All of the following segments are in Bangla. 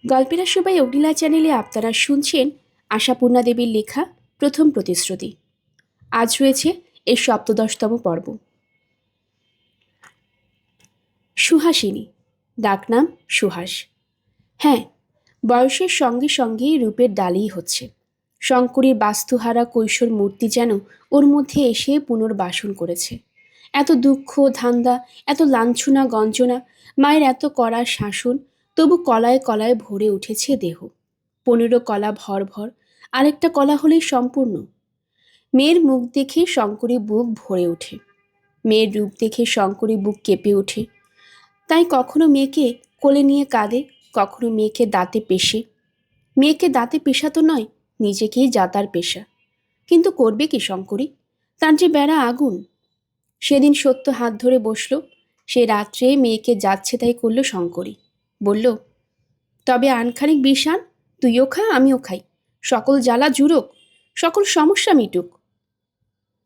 গল্পের সবাই অগ্নিলা চ্যানেলে আপনারা শুনছেন আশাপূর্ণা দেবীর লেখা প্রথম প্রতিশ্রুতি। আজ রয়েছে এর ১৭তম পর্ব। সুহাসিনী, ডাকনাম সুহাস। হ্যাঁ, বয়সের সঙ্গে সঙ্গে রূপের ডালেই হচ্ছে। শঙ্করীর বাস্তুহারা কৈশোর মূর্তি যেন ওর মধ্যে এসে পুনর্বাসন করেছে। এত দুঃখ ধান্দা, এত লাঞ্ছনা গঞ্জনা, মায়ের এত কড়া শাসন, তবু কলায় কলায় ভরে উঠেছে দেহ। ১৫ কলা ভর ভর, আরেকটা কলা হলেই সম্পূর্ণ। মেয়ের মুখ দেখে শঙ্করী বুক ভরে ওঠে, মেয়ের রূপ দেখে শঙ্করী বুক কেঁপে ওঠে। তাই কখনো মেয়েকে কোলে নিয়ে কাঁদে, কখনো মেয়েকে দাঁতে পেশে। মেয়েকে দাঁতে পেশা তো নয়, নিজেকেই যাতার পেশা। কিন্তু করবে কি শঙ্করী? তার যে বেড়া আগুন। সেদিন সত্য হাত ধরে বসল, সে রাত্রে মেয়েকে যাচ্ছে তাই করল শঙ্করী। বলল, তবে আনখানিক বিষ আন, তুইও খা আমিও খাই, সকল জ্বালা জুড়োক, সকল সমস্যা মিটুক।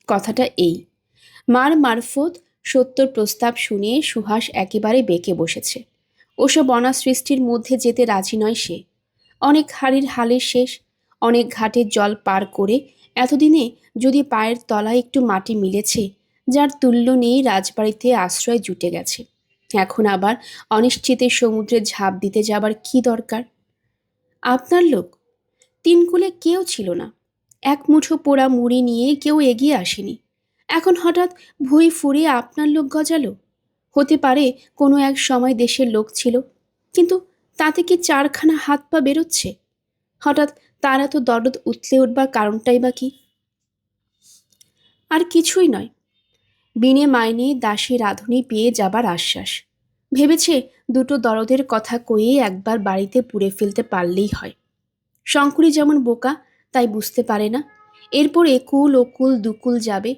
কথাটা এই। মার মারফত সত্যর প্রস্তাব শুনে সুহাস একেবারে বেঁকে বসেছে। ওসব অনা সৃষ্টির মধ্যে যেতে রাজি নয় সে। অনেক হাড়ির হালের শেষ, অনেক ঘাটের জল পার করে এতদিনে যদি পায়ের তলায় একটু মাটি মিলেছে, যার তুল্য নেই, রাজবাড়িতে আশ্রয় জুটে গেছে। এখন আবার অনিশ্চিতের সমুদ্রে ঝাঁপ দিতে যাবার কি দরকার? আপনার লোক তিনকুলে কেউ ছিল না। এক মুঠো পোড়া মুড়ি নিয়ে কেউ এগিয়ে আসেনি। এখন হঠাৎ ভুঁই ফুরিয়ে আপনার লোক গজালো। হতে পারে কোনো এক সময় দেশের লোক ছিল, কিন্তু তাতে কি ৪খানা হাত পা বেরোচ্ছে? হঠাৎ তার এত দরদ উতলে উঠবার কারণটাই বা কি? আর কিছুই নয়, বিনে মাইনে দাসী রাঁধুনি পেয়ে যাবার আশ্বাস। ভেবেছে দুটো দরদের কথা কয়ে একবার বাড়িতে পুড়ে ফেলতে পারলেই হয়। শঙ্করী যেমন বোকা, তাই বুঝতে পারে না এরপর একুল ওকুল দুকুল যাবে।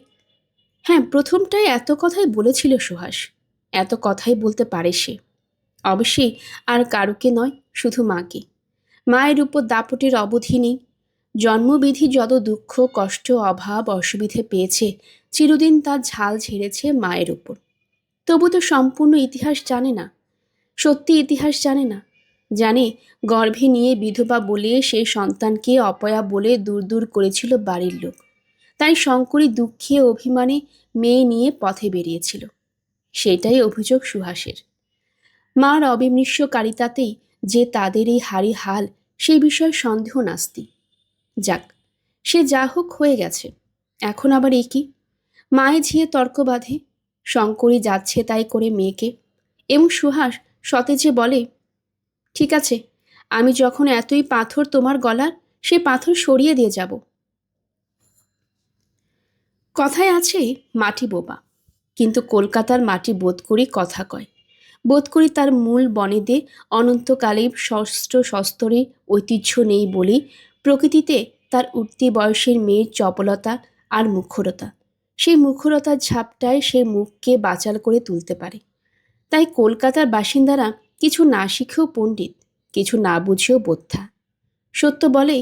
হ্যাঁ, প্রথমটায় এত কথাই বলেছিল সুহাস, এত কথাই বলতে পারে সে। অবশ্যই আর কারুকে নয়, শুধু মাকে। মায়ের উপর দাপটের অবধি নেই। জন্মবিধি যত দুঃখ কষ্ট অভাব অসুবিধে পেয়েছে, চিরদিন তার ঝাল ঝেড়েছে মায়ের উপর। তবু তো সম্পূর্ণ ইতিহাস জানে না, সত্যি ইতিহাস জানে না। জানে গর্ভে নিয়ে বিধবা বলে সেই সন্তানকে অপয়া বলে দূর দূর করেছিল বাড়ির লোক। তাই শঙ্করী দুঃখে অভিমানে মেয়ে নিয়ে পথে বেরিয়েছিল। সেটাই অভিযোগ সুহাসের। মার অবিমৃষ্যকারিতাতেই যে তাদের এই হারি হাল, সেই বিষয়ে সন্দেহ নাস্তি। যাক, সে যা হোক হয়ে গেছে। এখন আবার এ কি? মায়ে ঝিয়ে তর্ক বাঁধে, শঙ্করী যাচ্ছে তাই করে মেয়েকে। এবং সুহাস সতেজে বলে, ঠিক আছে, আমি যখন এতই পাথর তোমার গলার, সে পাথর সরিয়ে দিয়ে যাব। কথায় আছে মাটি বোবা, কিন্তু কলকাতার মাটি বোধ করি কথা কয়। বোধ করি তার মূল বনেদে অনন্তকালের শস্ত্র শস্তরের ঐতিহ্য নেই বলেই প্রকৃতিতে তার উঠতি বয়সের মেয়ের চপলতা আর মুখরতা, সেই মুখরতার ঝাপটায় সে মুখকে বাচাল করে তুলতে পারে। তাই কলকাতার বাসিন্দারা কিছু না শিখেও পণ্ডিত, কিছু না বুঝেও বোদ্ধা। সত্য বলে,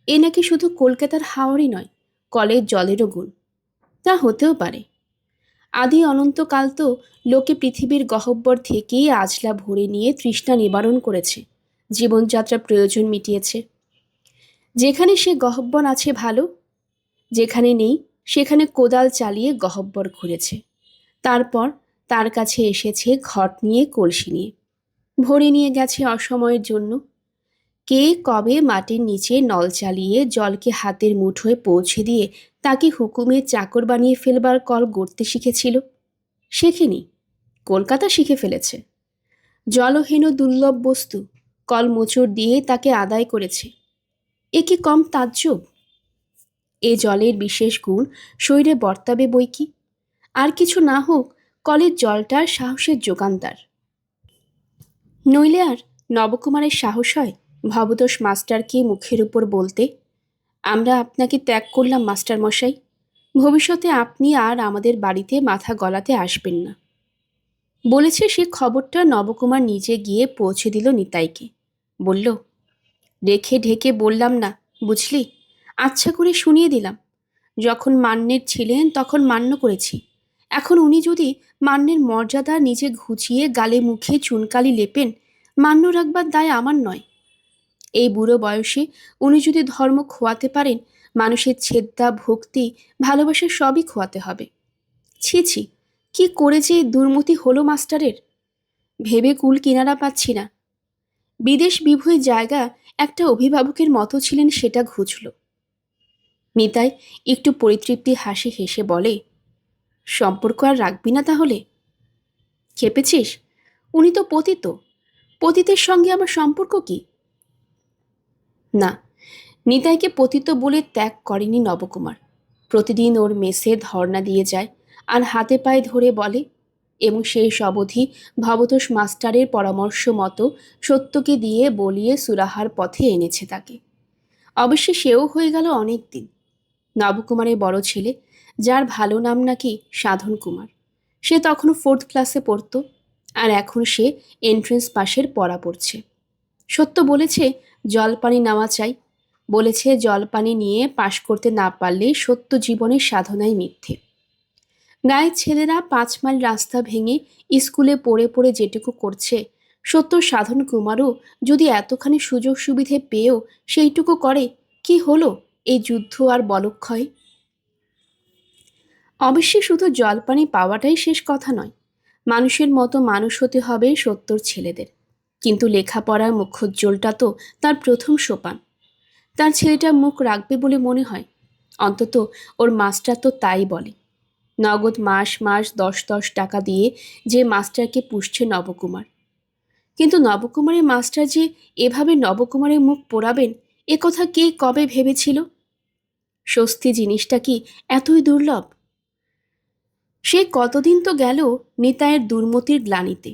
এ নাকি শুধু কলকাতার হাওয়ারই নয়, কলের জলেরও গুণ। তা হতেও পারে। আদি অনন্তকাল তো লোকে পৃথিবীর গহ্বর থেকেই আজলা ভরে নিয়ে তৃষ্ণা নিবারণ করেছে, জীবনযাত্রার প্রয়োজন মিটিয়েছে। যেখানে সে গহ্বর আছে ভালো, যেখানে নেই সেখানে কোদাল চালিয়ে গহ্বর ঘুরেছে। তারপর তার কাছে এসেছে ঘট নিয়ে কলসি নিয়ে, ভরে নিয়ে গেছে অসময়ের জন্য। কে কবে মাটির নিচে নল চালিয়ে জলকে হাতের মুঠোয় পৌঁছে দিয়ে তাকে হুকুমের চাকর বানিয়ে ফেলবার কল গড়তে শিখেছিল? শেখেনি, কলকাতা শিখে ফেলেছে। জলহীন দুর্লভ বস্তু কল মোচড় দিয়ে তাকে আদায় করেছে। এ কি কম তাজ্জব? এ জলের বিশেষ গুণ শরীরে বর্তাবে বই কি। আর কিছু না হোক, কলের জলটার সাহসের যোগানদার। নইলে আর নবকুমারের সাহস হয় ভবতোষ মাস্টারকে মুখের উপর বলতে, আমরা আপনাকে ত্যাগ করলাম মাস্টার মশাই, ভবিষ্যতে আপনি আর আমাদের বাড়িতে মাথা গলাতে আসবেন না। বলেছে সে খবরটা নবকুমার নিজে গিয়ে পৌঁছে দিল নিতাইকে। বলল, রেখে ঢেকে বললাম না, বুঝলি, আচ্ছা করে শুনিয়ে দিলাম। যখন মান্যের ছিলেন তখন মান্য করেছি, এখন উনি যদি মান্যের মর্যাদা নিজে ঘুচিয়ে গালে মুখে চুনকালি লেপেন, মান্য রাখবার দায় আমার নয়। এই বুড়ো বয়সে উনি যদি ধর্ম খোয়াতে পারেন, মানুষের ছেদ্দা, ভক্তি, ভালোবাসা সবই খোয়াতে হবে। ছি ছি, কি করে যে দুর্মতি হলো মাস্টারের, ভেবে কুল কিনারা পাচ্ছি না। বিদেশ বিভূঁই জায়গা একটা অভিভাবকের মতো ছিলেন, সেটা ঘুচল। নিতাই একটু পরিতৃপ্তি হাসি হেসে বলে, সম্পর্ক আর রাখবি না তাহলে? খেপেছিস? উনি তো পতিত, পতিতের সঙ্গে আমার সম্পর্ক কি? না, নিতাইকে পতিত বলে ত্যাগ করেনি নবকুমার। প্রতিদিন ওর মেসে ধর্ণা দিয়ে যায় আর হাতে পায়ে ধরে বলে, এবং শেষ অবধি ভবতোষ মাস্টারের পরামর্শ মতো সত্যকে দিয়ে বলিয়ে সুরাহার পথে এনেছে তাকে। অবশ্যই সেও হয়ে গেল অনেক দিন। নবকুমারের বড় ছেলে, যার ভালো নাম নাকি সাধন কুমার, সে তখনও 4th ক্লাসে পড়ত, আর এখন সে এন্ট্রেন্স পাশের পড়া পড়ছে। সত্য বলেছে জলপানি নেওয়া চাই, বলেছে জলপানি নিয়ে পাশ করতে না পারলে সত্য জীবনের সাধনায় মিথ্যে। গায়ের ছেলেরা 5 মাইল রাস্তা ভেঙে স্কুলে পড়ে পড়ে যেটুকু করছে, সত্য সাধন কুমারও যদি এতখানি সুযোগ সুবিধে পেয়েও সেইটুকু করে, কি হলো এই যুদ্ধ আর বলক্ষয়? অবশ্যই শুধু জলপানি পাওয়াটাই শেষ কথা নয়, মানুষের মতো মানুষ হতে হবে সত্যর ছেলেদের। কিন্তু লেখাপড়ার মুখোজ্জ্বলটা তো তার প্রথম সোপান। তার ছেলেটা মুখ রাখবে বলে মনে হয়? অন্তত ওর মাস্টার তো তাই বলে। নগদ মাস মাস 10 টাকা দিয়ে যে মাস্টারকে পুষছে নবকুমার। কিন্তু নবকুমারের মাস্টার যে এভাবে নবকুমারের মুখ পোড়াবেন, এ কথা কে কবে ভেবেছিল? স্বস্তি জিনিসটা কি এতই দুর্লভ? সে কতদিন তো গেল নিতাইয়ের দুর্মতির গ্লানিতে।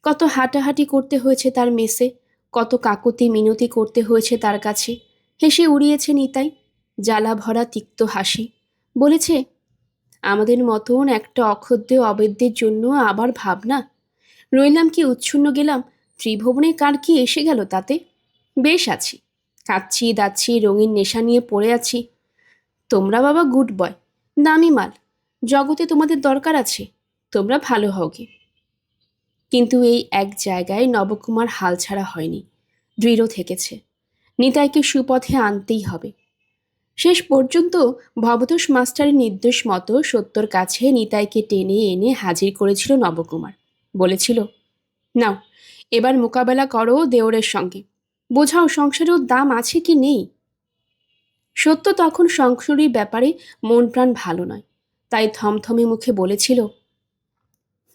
কত হাঁটাহাঁটি করতে হয়েছে তার মেসে, কত কাকুতি মিনতি করতে হয়েছে তার কাছে। হেসে উড়িয়েছে নিতাই, জ্বালা ভরা তিক্ত হাসি। বলেছে, আমাদের মতন একটা অক্ষদ্য অবেদ্যের জন্য আবার ভাবনা, রইলাম কি উচ্ছন্ন গেলাম, ত্রিভুবনে কার কি এসে গেল তাতে? বেশ আছি, খাচ্ছি দাচ্ছি, রঙিন নেশা নিয়ে পড়ে আছি। তোমরা বাবা গুড বয়, দামি মাল, জগতে তোমাদের দরকার আছে, তোমরা ভালো হওগে। কিন্তু এই এক জায়গায় নবকুমার হাল ছাড়া হয়নি, দৃঢ় থেকেছে। নিতাইকে সুপথে আনতেই হবে। শেষ পর্যন্ত ভবতোষ মাস্টারের নির্দেশ মতো সত্যর কাছে নিতাইকে টেনে এনে হাজির করেছিল নবকুমার। বলেছিল, নাও এবার মোকাবেলা করো দেওরের সঙ্গে, বোঝাও সংসারেও দাম আছে কি নেই। সত্য তখন সংসারীর ব্যাপারে মন প্রাণ ভালো নয়, তাই থমথমে মুখে বলেছিল,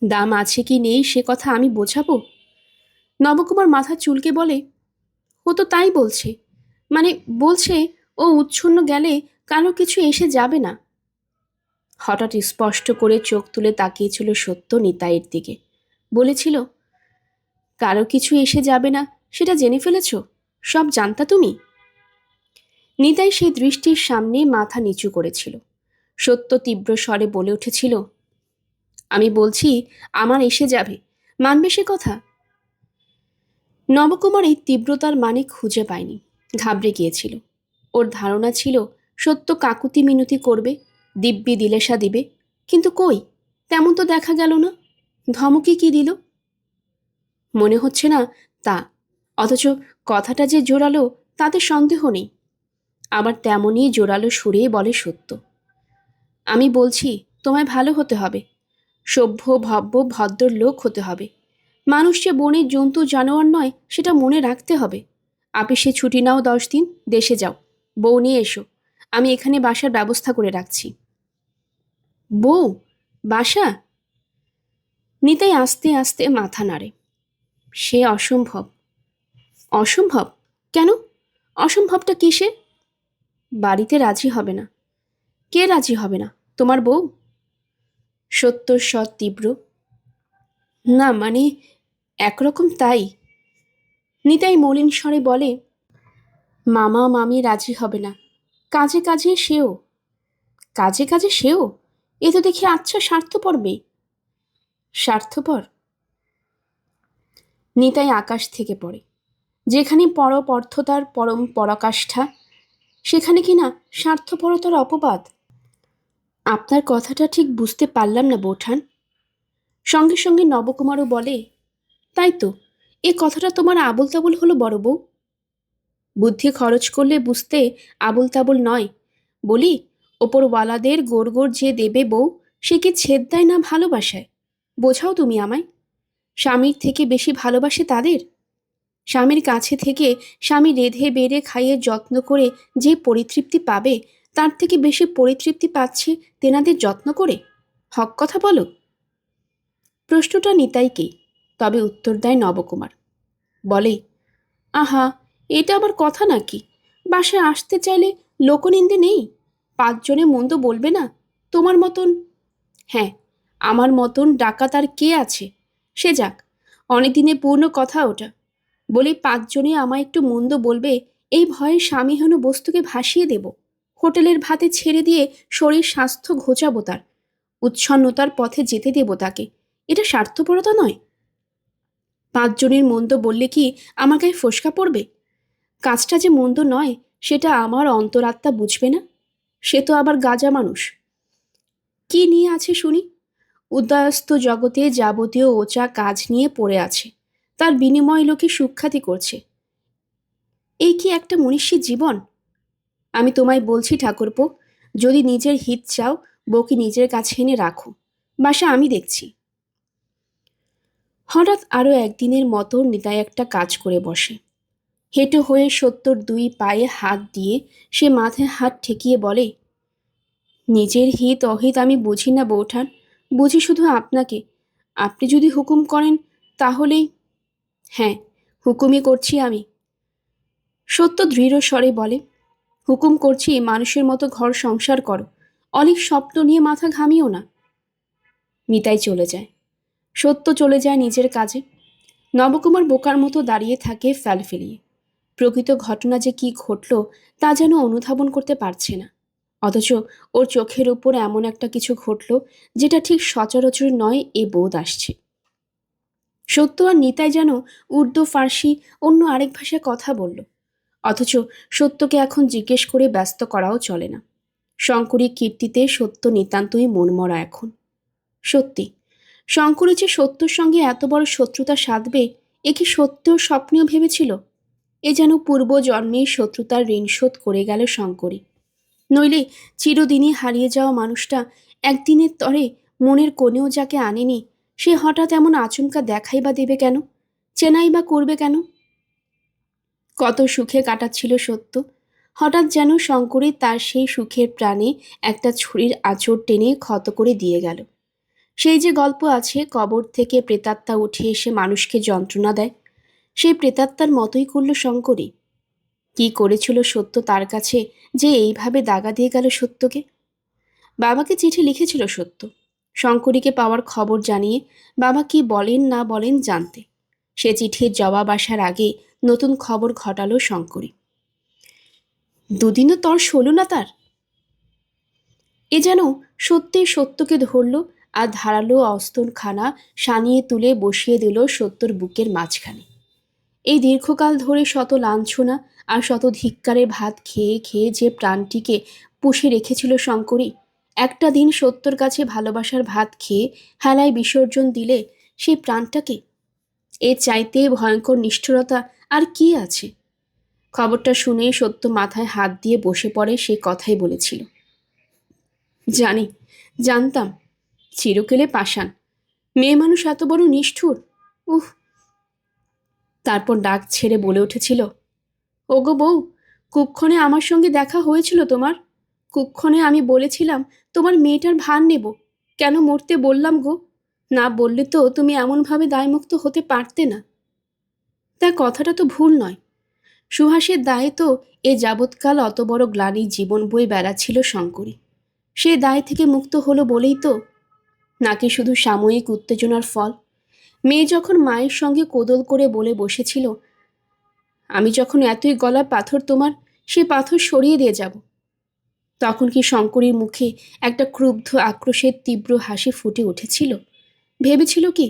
দাম আছে কি নেই সে কথা আমি বোঝাবো? নবকুমার মাথা চুলকে বলে, ও তো তাই বলছে, মানে বলছে ও উচ্ছন্ন গেলে কারো কিছু এসে যাবে না। হঠাৎ স্পষ্ট করে চোখ তুলে তাকিয়েছিল সত্য নিতাইয়ের দিকে। বলেছিল, কারো কিছু এসে যাবে না সেটা জেনে ফেলেছ? সব জানতা তুমি? নিতাই সেই দৃষ্টির সামনে মাথা নিচু করেছিল। সত্য তীব্র স্বরে বলে উঠেছিল, আমি বলছি আমার এসে যাবে, মানবে সে কথা? নবকুমার এই তীব্রতার মানে খুঁজে পায়নি, ঘাবড়ে গিয়েছিল। ওর ধারণা ছিল সত্য কাকুতি মিনতি করবে, দিব্যি দিলেশা দিবে, কিন্তু কই, তেমন তো দেখা গেল না। ধমকি কি দিল মনে হচ্ছে না তা, অথচ কথাটা যে জোরালো তাতে সন্দেহ নেই। আবার তেমনই জোরালো সুরে বলে সত্য, আমি বলছি তোমায় ভালো হতে হবে, সভ্য ভব্য ভদ্র লোক হতে হবে। মানুষ যে বনের জন্তু জানোয়ার নয় সেটা মনে রাখতে হবে। আপিসে ছুটি নাও 10 দিন, দেশে যাও, বউ নিয়ে এসো, আমি এখানে বাসার ব্যবস্থা করে রাখছি। বউ? বাসা? নিতাই আস্তে আস্তে মাথা নাড়ে। সে অসম্ভব। অসম্ভব? কেন? অসম্ভবটা কিসে? বাড়িতে রাজি হবে না। কে রাজি হবে না? তোমার বউ? সত্যর স্বর তীব্র। না মানে একরকম তাই। নিতাই মলিন স্বরে বলে, মামা মামি রাজি হবে না, কাজে কাজে সেও। কাজে কাজে সেও? এ তো দেখি আচ্ছা স্বার্থপর মেয়ে। স্বার্থপর? নিতাই আকাশ থেকে পড়ে। যেখানে পরপর্থতার পরম পরাকাষ্ঠা, সেখানে কিনা স্বার্থপরতার অপবাদ। আপনার কথাটা ঠিক বুঝতে পারলাম না বৌঠান। সঙ্গে সঙ্গে নবকুমারও বলে, তাই তো, এ কথাটা তোমার আবোল তাবোল হলো বড় বউ। বুদ্ধি খরচ করলে বুঝতে আবুল তাবুল নয়। বলি, ওপরওয়ালাদের গোড় গোড় যে দেবে বউ, সে কি ছেদ দেয় না ভালোবাসায়? বোঝাও তুমি আমায়। স্বামীর থেকে বেশি ভালোবাসে তাদের? স্বামীর কাছে থেকে স্বামী রেঁধে বেড়ে খাইয়ে যত্ন করে যে পরিতৃপ্তি পাবে, তার থেকে বেশি পরিতৃপ্তি পাচ্ছে তেনাদের যত্ন করে? হক কথা বলো। প্রশ্নটা নিতাইকেই, তবে উত্তর দেয় নবকুমার। বলে, আহা, এটা আবার কথা নাকি? বাসায় আসতে চাইলে লোকনিন্দে নেই? 5 জনে মন্দ বলবে না? তোমার মতন। হ্যাঁ, আমার মতন ডাকাত আর কে আছে? সে যাক, অনেকদিনে পূর্ণ কথা ওটা। বলি, 5 জনে আমায় একটু মন্দ বলবে, এই ভয়ে স্বামীহীন বস্তুকে ভাসিয়ে দেব। হোটেলের ভাতে ছেড়ে দিয়ে শরীর স্বাস্থ্য ঘোচাবো তার, উচ্ছন্নতার পথে যেতে দেব তাকে। এটা স্বার্থপরতা নয়? 5 জনের মন্দ বললে কি আমার গায়ে ফোসকা পড়বে? কাজটা যে মন্দ নয় সেটা আমার অন্তরাত্মা বুঝবে না? সে তো আবার গাজা মানুষ। কি নিয়ে আছে শুনি? উদয়স্ত জগতে যাবতীয় ওচা কাজ নিয়ে পড়ে আছে, তার বিনিময় লোকে সুখ্যাতি করছে। এই কি একটা মনীষীর জীবন? আমি তোমায় বলছি ঠাকুরপো, যদি নিজের হিত চাও, বউকে নিজের কাছে এনে রাখো, বাসা আমি দেখছি। হঠাৎ আরও একদিনের মতো নিতাই একটা কাজ করে বসে। হেঁটো হয়ে সত্যর 2 পায়ে হাত দিয়ে সে মাথায় হাত ঠেকিয়ে বলে, নিজের হিত অহিত আমি বুঝি না বৌঠান, বুঝি শুধু আপনাকে। আপনি যদি হুকুম করেন তাহলেই। হ্যাঁ, হুকুমই করছি আমি। সত্য দৃঢ় স্বরে বলে, হুকুম করছি মানুষের মতো ঘর সংসার করো, অনেক স্বপ্ন নিয়ে মাথা ঘামিও না। নিতাই চলে যায়। সত্য চলে যায় নিজের কাজে। নবকুমার বোকার মতো দাঁড়িয়ে থাকে ফেল ফেলিয়ে। প্রকৃত ঘটনা যে কি ঘটল তা যেন অনুধাবন করতে পারছে না। অথচ ওর চোখের উপর এমন একটা কিছু ঘটল যেটা ঠিক সচরাচর নয়, এ বোধ আসছে। সত্য আর নিতাই যেন উর্দু, ফার্সি, অন্য আরেক ভাষায় কথা বলল। অথচ সত্যকে এখন জিজ্ঞেস করে ব্যস্ত করাও চলে না। শঙ্করী কীর্তিতে সত্য নিতান্তই মনমরা এখন। সত্যি, শঙ্করী যে সত্যর সঙ্গে এত বড় শত্রুতা সাধবে, এ কি সত্যও স্বপ্নেও ভেবেছিল? এ যেন পূর্ব জন্মেই শত্রুতার ঋণ শোধ করে গেল শঙ্করী। নইলে চিরদিনই হারিয়ে যাওয়া মানুষটা একদিনের তরে মনের কোণেও যাকে আনেনি, সে হঠাৎ এমন আচমকা দেখাই বা দেবে কেন? চেনাই বা করবে কেন? কত সুখে কাটাচ্ছিল সত্য, হঠাৎ যেন শঙ্করী তার সেই সুখের প্রাণে একটা ছুরির আঁচড় টেনে ক্ষত করে দিয়ে গেল। সেই যে গল্প আছে, কবর থেকে প্রেতাত্মা উঠে এসে মানুষকে যন্ত্রণা দেয়, সেই প্রেতাত্মার মতোই করল শঙ্করী। কি করেছিল সত্য তার কাছে যে এইভাবে দাগা দিয়ে গেল সত্যকে? বাবাকে চিঠি লিখেছিল সত্য, শঙ্করীকে পাওয়ার খবর জানিয়ে, বাবা কি বলেন না বলেন জানতে। সে চিঠির জবাব আসার আগে নতুন খবর ঘটালো শঙ্করী। 2 দিনও তর সইল না তার। এ যেন সত্যিই সত্যকে ধরল আর ধারালো অস্ত্রখানা সানিয়ে তুলে বসিয়ে দিল সত্যর বুকের মাঝখানে। এই দীর্ঘকাল ধরে শত লাঞ্ছনা আর শত ধিক্কারের ভাত খেয়ে খেয়ে যে প্রাণটিকে পুষে রেখেছিল শঙ্করী, একটা দিন সত্যর কাছে ভালোবাসার ভাত খেয়ে হেলায় বিসর্জন দিলে সেই প্রাণটাকে। এর চাইতে ভয়ঙ্কর নিষ্ঠুরতা আর কি আছে? খবরটা শুনে সত্য মাথায় হাত দিয়ে বসে পড়ে। সে কথাই বলেছিল, জানি, জানতাম, চিরকেলে পাষাণ, মেয়ে মানুষ এত বড় নিষ্ঠুর। উহ। তারপর ডাক ছেড়ে বলে উঠেছিল, ওগো বউ, কুক্ষণে আমার সঙ্গে দেখা হয়েছিল তোমার? কুক্ষণে আমি বলেছিলাম তোমার মেয়েটার ভার নেব। কেন মরতে বললাম গো? না বললে তো তুমি এমনভাবে দায়মুক্ত হতে পারতে না। তা কথাটা তো ভুল নয়। সুহাসের দায়ে তো এ যাবৎকাল অত বড় গ্লানির জীবন বয়ে বেড়াচ্ছিল শঙ্করী। সে দায় থেকে মুক্ত হলো বলেই তো, নাকি শুধু সাময়িক উত্তেজনার ফল? মেয়ে যখন মায়ের সঙ্গে কোদল করে বলে বসেছিল, আমি যখন এতই গলা পাথর তোমার, সে পাথর সরিয়ে দিয়ে যাব, তখন কি শঙ্করীর মুখে একটা ক্রুব্ধ আক্রোশের তীব্র হাসি ফুটে উঠেছিল? ভেবেছিল কি,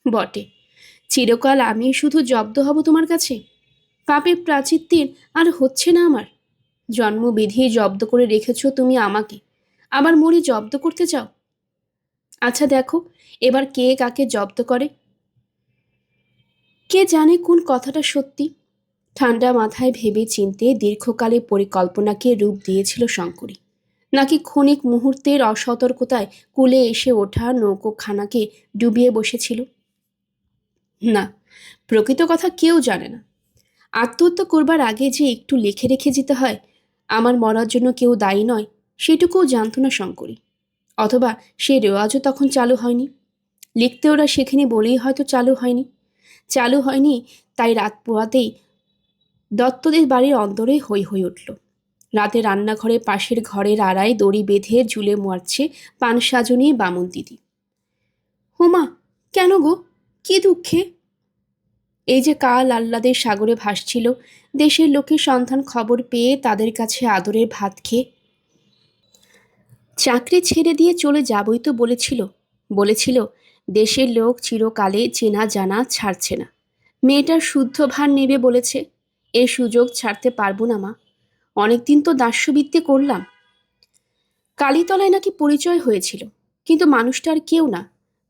বটে, চিরকাল আমি শুধু জব্দ হব তোমার কাছে? পাপের প্রাচিত্যের আর হচ্ছে না আমার? জন্মবিধি জব্দ করে রেখেছ তুমি আমাকে, আবার মরি জব্দ করতে চাও? আচ্ছা দেখো, এবার কে কাকে জব্দ করে। কে জানে কোন কথাটা সত্যি? ঠান্ডা মাথায় ভেবে চিনতে দীর্ঘকালে পরিকল্পনাকে রূপ দিয়েছিল শঙ্করী, নাকি ক্ষণিক মুহূর্তের অসতর্কতায় কূলে এসে ওঠা নৌকোখানাকে ডুবিয়ে বসেছিল? না, প্রকৃত কথা কেউ জানে না। আত্মহত্যা করবার আগে যে একটু লিখে রেখে যেতে হয় আমার মরার জন্য কেউ দায়ী নয়, সেটুকুও জানত না শঙ্করী। অথবা সে রেওয়াজও তখন চালু হয়নি। লিখতে ওরা শেখেনি বলেই হয়তো চালু হয়নি। তাই রাত পোয়াতেই দত্তদের বাড়ির অন্দরে হৈ হৈ উঠল। রাতে রান্নাঘরে পাশের ঘরের আড়ায় দড়ি বেঁধে ঝুলে মারছে পান সাজনী বামুন দিদি। হোমা, কেন গো, কি দুঃখে? এই যে কাল আহ্লাদের সাগরে ভাসছিল, দেশের লোকের সন্ধান খবর পেয়ে তাদের কাছে আদরের ভাত খেয়ে চাকরি ছেড়ে দিয়ে চলে যাবই তো বলেছিল দেশের লোক চিরকালে চেনা জানা ছাড়ছে না। মেয়েটার শুদ্ধ ভার নেবে বলেছে। এ সুযোগ ছাড়তে পারবো না মা। অনেকদিন তো দাস্যবৃত্তি করলাম। কালীতলায় নাকি পরিচয় হয়েছিল, কিন্তু মানুষটা আর কেউ না,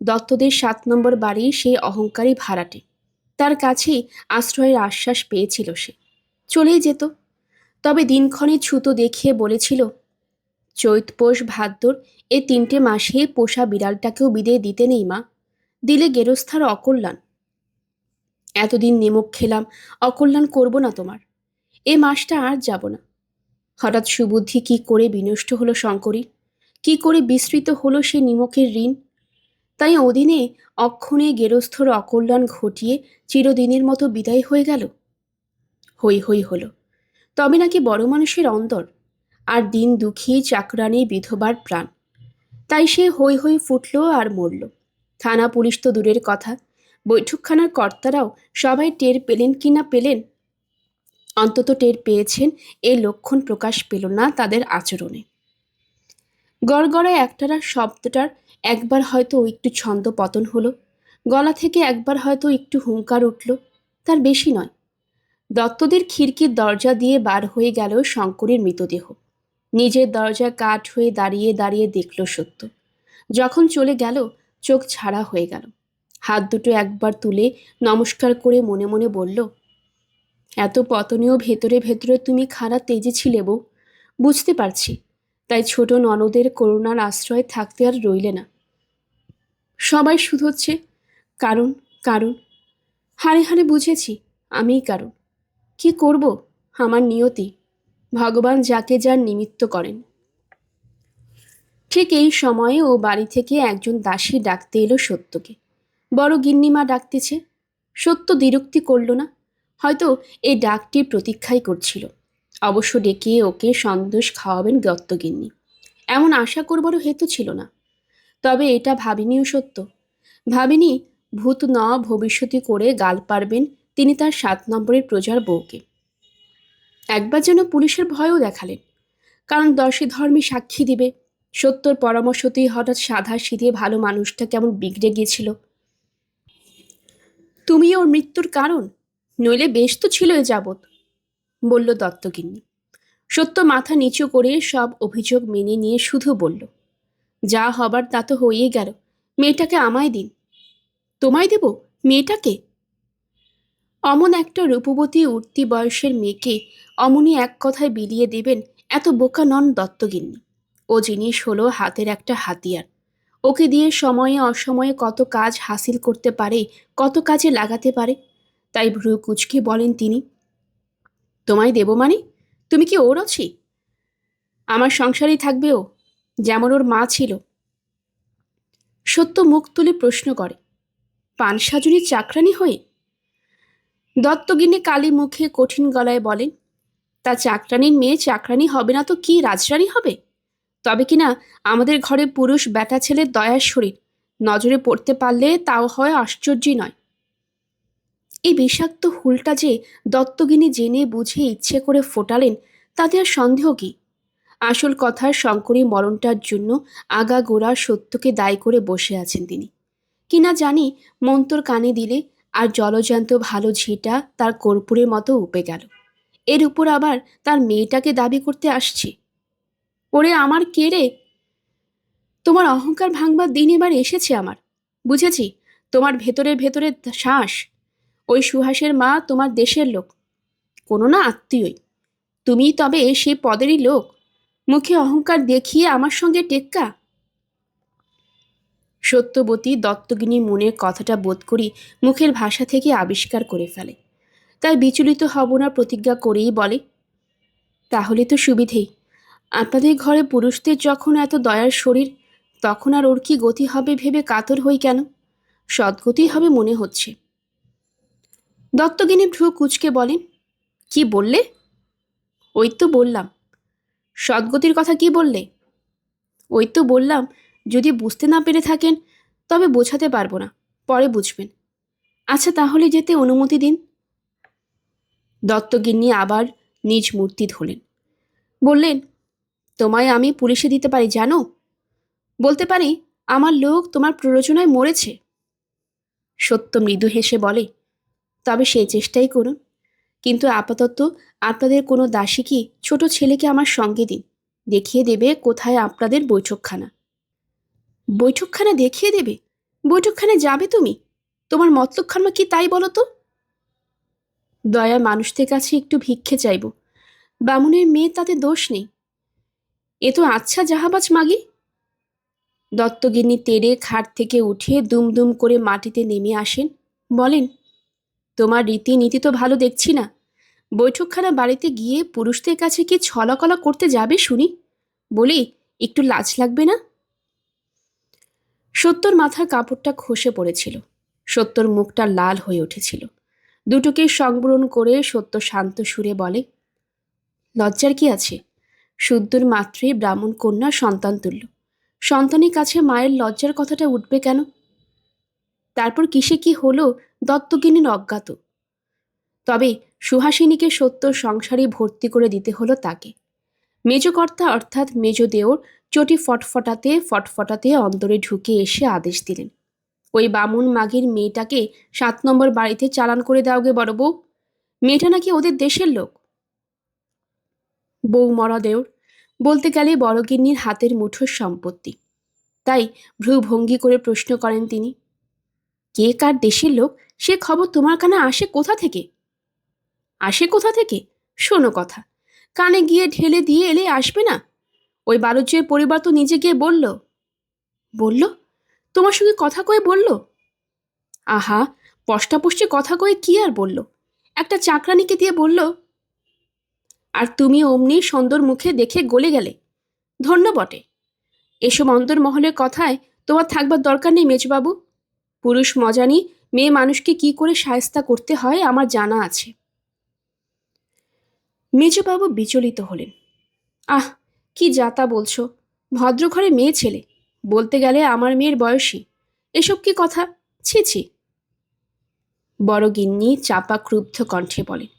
দত্তদের 7 নম্বর বাড়ির সেই অহংকারী ভাড়াটে। তার কাছেই আশ্রয়ের আশ্বাস পেয়েছিল সে। চলেই যেত। তবে দিনক্ষণে ছুতো দেখিয়ে বলেছিল, চৈত পৌষ ভাদ্র এই 3টে মাসে পোষা বিড়ালটাকেও বিদায় দিতে নেই মা, দিলে গেরস্থার অকল্যাণ। এতদিন নিমক খেলাম, অকল্যাণ করব না তোমার। এ মাসটা আর যাব না। হঠাৎ সুবুদ্ধি কি করে বিনষ্ট হলো শঙ্করী, কি করে বিস্তৃত হলো সে নিমকের ঋণ। তাই ওদিনে অক্ষণে গেরস্থর অকল্যাণ ঘটিয়ে চিরদিনের মতো বিদায় হয়ে গেল। হৈ হৈ হলো, তবে নাকি বড় মানুষের অন্তর, আর দিন দুঃখী চাকরানি বিধবার প্রাণ। তাই সে হৈ হৈ ফুটল আর মরল। থানা পুলিশ তো দূরের কথা, বৈঠকখানার কর্তারাও সবাই টের পেলেন কি না পেলেন, অন্তত টের পেয়েছেন এ লক্ষণ প্রকাশ পেল না তাদের আচরণে। গড়গড়ায় একটারা শব্দটার একবার হয়তো একটু ছন্দ পতন হলো, গলা থেকে একবার হয়তো একটু হুঙ্কার উঠল, তার বেশি নয়। দত্তদের খিড়কির দরজা দিয়ে বার হয়ে গেল শঙ্করের মৃতদেহ। নিজের দরজায় কাঠ হয়ে দাঁড়িয়ে দাঁড়িয়ে দেখল সত্য। যখন চলে গেল চোখ ছাড়া হয়ে গেল। হাত দুটো একবার তুলে নমস্কার করে মনে মনে বলল, এত পতনেও ভেতরে ভেতরে তুমি খারাপ তেজে ছিলে বউ, বুঝতে পারছি। তাই ছোট ননদের করুণার আশ্রয় থাকতে আর রইলে না। সবাই শুধোচ্ছে, কারণ কারণ। হাড়ে হাড়ে বুঝেছি আমিই কারণ। কি করব, আমার নিয়তি, ভগবান যাকে যার নিমিত্ত করেন। ঠিক এই সময়ে ও বাড়ি থেকে একজন দাসী ডাকতে এলো সত্যকে। বড় গিন্নিমা ডাকতেছে। সত্য দ্বিরুক্তি করল না, হয়তো এই ডাকটির প্রতীক্ষাই করছিল। অবশ্য ডেকে ওকে সন্দেশ খাওয়াবেন দত্তগিন্নি, এমন আশা করবারও হেতু ছিল না। তবে এটা ভাবিনিও সত্য, ভাবিনি ভূত ন ভবিষ্যতি করে গাল পারবেন তিনি তার 7 নম্বরের প্রজার বউকে। একবার যেন পুলিশের ভয়ও দেখালেন, কারণ দশে ধর্মী সাক্ষী দিবে। সত্যর পরামর্শতেই হঠাৎ সাধা সিধে ভালো মানুষটা কেমন বিগড়ে গিয়েছিল। তুমি ওর মৃত্যুর কারণ, নইলে বেশ তো ছিল এ যাবৎ, বলল দত্তগিন্নি। সত্য মাথা নিচু করে সব অভিযোগ মেনে নিয়ে শুধু বলল, যা হবার তা তো হয়েই গেল, মেয়েটাকে আমায় দিন। তোমায় দেব মেয়েটাকে? অমন একটা রূপবতী উঠতি বয়সের মেয়েকে অমনি এক কথায় বিলিয়ে দেবেন, এত বোকা নন দত্তগিন্নি। ও জিনিস হলো হাতের একটা হাতিয়ার। ওকে দিয়ে সময়ে অসময়ে কত কাজ হাসিল করতে পারে, কত কাজে লাগাতে পারে। তাই ভ্রু কুচকে বলেন তিনি, তোমায় দেব মানে? তুমি কি ওর আছি? আমার সংসারেই থাকবে ও, যেমন ওর মা ছিল। সত্য মুখ তুলে প্রশ্ন করে, পান সাজুনির চাকরানি হয়ে? দত্তগিন্নি কালী মুখে কঠিন গলায় বলেন, তা চাকরানির মেয়ে চাকরানি হবে না তো কি রাজরানী হবে? তবে কিনা আমাদের ঘরে পুরুষ বেটা ছেলের দয়ার শরীর নজরে পড়তে পারলে তাও হয় আশ্চর্যই নয়। এই বিষাক্ত হুলটা যে দত্তগিনি জেনে বুঝে ইচ্ছে করে ফোটালেন, তাতে আর সন্দেহ কি? আসল কথার শঙ্করী মরণটার জন্য আগাগোড়া সত্যকে দায়ী করে বসে আছেন তিনি। কিনা জানি মন্তর কানে দিলে আর জলজান্ত ভালো ঝিটা তার কর্পূরের মতো উপে গেল। এর উপর আবার তার মেয়েটাকে দাবি করতে আসছে। ওরে আমার কে রে? তোমার অহংকার ভাঙবার দিন এবার এসেছে আমার। বুঝেছি তোমার ভেতরে ভেতরে শ্বাস। ওই সুহাসের মা তোমার দেশের লোক, কোনো না আত্মীয়ই। তুমি তবে সেই পদেরই লোক, মুখে অহংকার দেখিয়ে আমার সঙ্গে টেক্কা। সত্যবতী দত্তগিনীর মনের কথাটা বোধ করি মুখের ভাষা থেকে আবিষ্কার করে ফেলে। তাই বিচলিত হব না প্রতিজ্ঞা করেই বলে, তাহলে তো সুবিধেই। আপনাদের ঘরে পুরুষদের যখন এত দয়ার শরীর, তখন আর ওর কি গতি হবে ভেবে কাতর হই কেন? সদ্গতি হবে মনে হচ্ছে। দত্তগিনী ভ্রু কুঁচকে বলেন, কি বললে? ওই তো বললাম। সদ্গতির কথা কি বললে? ওই তো বললাম, যদি বুঝতে না পেরে থাকেন তবে বোঝাতে পারবো না, পরে বুঝবেন। আচ্ছা, তাহলে যেতে অনুমতি দিন। দত্তগিন্নি আবার নিজ মূর্তি ধরলেন, বললেন, তোমায় আমি পুলিশে দিতে পারি জানো? বলতে পারি আমার লোক তোমার প্ররোচনায় মরেছে। সত্য মৃদু হেসে বলে, তবে সেই চেষ্টাই করুন। কিন্তু আপাতত আপনাদের কোনো দাসীকে, ছোট ছেলেকে আমার সঙ্গে দিন, দেখিয়ে দেবে কোথায় আপনাদের বৈঠকখানা। বৈঠকখানা দেখিয়ে দেবে? বৈঠকখানে যাবে তুমি? তোমার মতলবখানা কি তাই বলো তো? দয়া মানুষদের কাছে একটু ভিক্ষে চাইব, বামুনের মেয়ে, তাতে দোষ নেই। এ তো আচ্ছা জাহাবাজ মাগি। দত্তগিন্নি তেড়ে খাট থেকে উঠে দুমদুম করে মাটিতে নেমে আসেন, বলেন, তোমার রীতিনীতি তো ভালো দেখছি না। বৈঠকখানা বাড়িতে গিয়ে পুরুষদের কাছে কি ছলাকলা করতে যাবে শুনি? বলি, একটু লাজ লাগবে না? সত্যর মাথার কাপড়টা খসে পড়েছিল, সত্যর মুখটা লাল হয়ে উঠেছিল। দুটোকে সংবরণ করে সত্য শান্ত সুরে বলে, লজ্জার কি আছে? শুদ্ধর মাত্রে ব্রাহ্মণ কন্যা সন্তান তুল্য, সন্তানের কাছে মায়ের লজ্জার কথাটা উঠবে কেন? তারপর কিসে কি হলো দত্তগিনীর অজ্ঞাত। তবে সুহাসিনীকে সত্য সংসারে ভর্তি করে দিতে হলো তাকে। মেজকর্তা অর্থাৎ মেজ দেওর চটি ফটফটাতে ফটফটাতে অন্তরে ঢুকে এসে আদেশ দিলেন, ওই বামুন মাগির মেয়েটাকে 7 নম্বর বাড়িতে চালান করে দাও গে বড় বউ। মেয়েটা নাকি ওদের দেশের লোক। বউ মরা দেওর, বলতে গেলে বড়গিন্নির হাতের মুঠোর সম্পত্তি। তাই ভ্রু ভঙ্গি করে প্রশ্ন করেন তিনি, কে কার দেশের লোক সে খবর তোমার কানে আসে কোথা থেকে? আসে কোথা থেকে? শোনো কথা, কানে গিয়ে ঢেলে দিয়ে এলে আসবে না? ওই বালুজ্যের পরিবার তো নিজে গিয়ে বলল। বলল? তোমার সঙ্গে কথা কয়ে বলল? আহা, পষ্টাপষ্টি কথা কয়ে কি আর বলল? একটা চাকরানিকে দিয়ে বলল। আর তুমি অমনি সুন্দর মুখে দেখে গলে গেলে। ধন্য বটে। এসব অন্তর্মহলের কথায় তোমার থাকবার দরকার নেই মেজবাবু। পুরুষ মজানি মেয়ে মানুষকে কি করে শায়েস্তা করতে হয় আমার জানা আছে। মেজবাবু বিচলিত হলেন। আহ, কি যাতা বলছো! ভদ্রঘরে মেয়ে ছেলে, বলতে গেলে আমার মেয়ের বয়সী। এসব কি কথা! ছি ছি। বড় গিন্নি চাপা ক্রুব্ধ কণ্ঠে বলেন,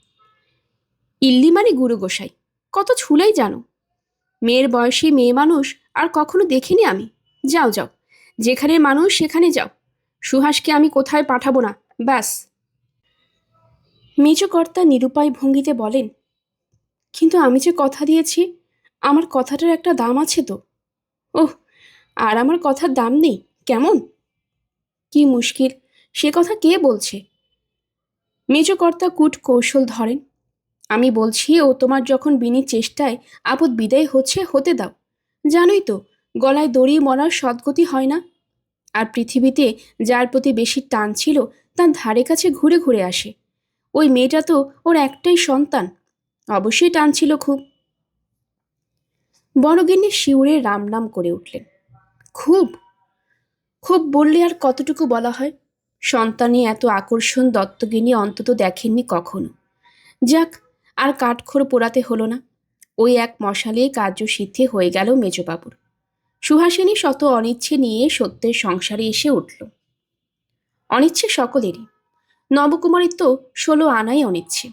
ইল্লি মানে গুরু গোসাই, কত ছুলাই জানো। মেয়ের বয়সী মেয়ে মানুষ আর কখনো দেখিনি আমি। যাও যাও, যেখানে মানুষ সেখানে যাও। সুহাসকে আমি কোথায় পাঠাবো না, ব্যাস। মেজকর্তা নিরুপায় ভঙ্গিতে বলেন, কিন্তু আমি যে কথা দিয়েছি, আমার কথাটার একটা দাম আছে তো। ওহ, আর আমার কথার দাম নেই কেমন? কি মুশকিল, সে কথা কে বলছে? মেজকর্তা কূট কৌশল ধরেন, আমি বলছি ও তোমার যখন বিনি চেষ্টায় আপদ বিদায় হচ্ছে হতে দাও। জানোই তো, গলায় দড়ি মরার সদ্গতি হয় না। আর পৃথিবীতে যার প্রতি বেশি টান ছিল তার ধারে কাছে ঘুরে ঘুরে আসে। ওই মেয়েটা তো ওর একটাই সন্তান, অবশ্যই টান ছিল খুব। বড়গিন্নি শিউরে রাম নাম করে উঠলেন। খুব? খুব বললে আর কতটুকু বলা হয়? সন্তানে এত আকর্ষণ দত্তগিনী অন্তত দেখেননি কখনো। যাক, আর কাঠখড় পোড়াতে হলো না। ওই এক মশালে কার্যসিদ্ধি হয়ে গেল মেজবাবুর। সুহাসিনী শত অনিচ্ছে নিয়ে সত্যের সংসারে এসে উঠল। অনিচ্ছে সকলেরই। নবকুমারীর তো 16 আনাই অনিচ্ছে।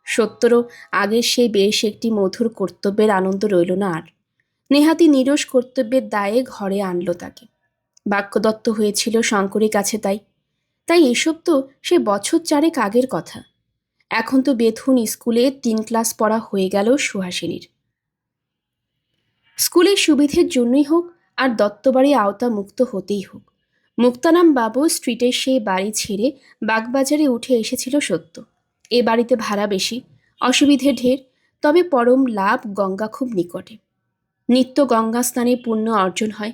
সত্যরও আগের সেই বেশ একটি মধুর কর্তব্যের আনন্দ রইল না আর। নেহাতি নিরস কর্তব্যের দায়ে ঘরে আনল তাকে। বাক্যদত্ত হয়েছিল শঙ্করের কাছে, তাই তাই এসব তো সে বছর 4 আগের কথা। এখন তো বেথুন স্কুলে 3 ক্লাস পড়া হয়ে গেল সুহাসিনীর। স্কুলের সুবিধের জন্যই হোক আর দত্তবাড়ি আওতা মুক্ত হতেই হোক, মুক্তানাম বাবু স্ট্রিটের সেই বাড়ি ছেড়ে বাগবাজারে উঠে এসেছিল সত্য। এ বাড়িতে ভাড়া বেশি, অসুবিধে ঢের, তবে পরম লাভ গঙ্গা খুব নিকটে। নিত্য গঙ্গা স্নানে পুণ্য অর্জন হয়।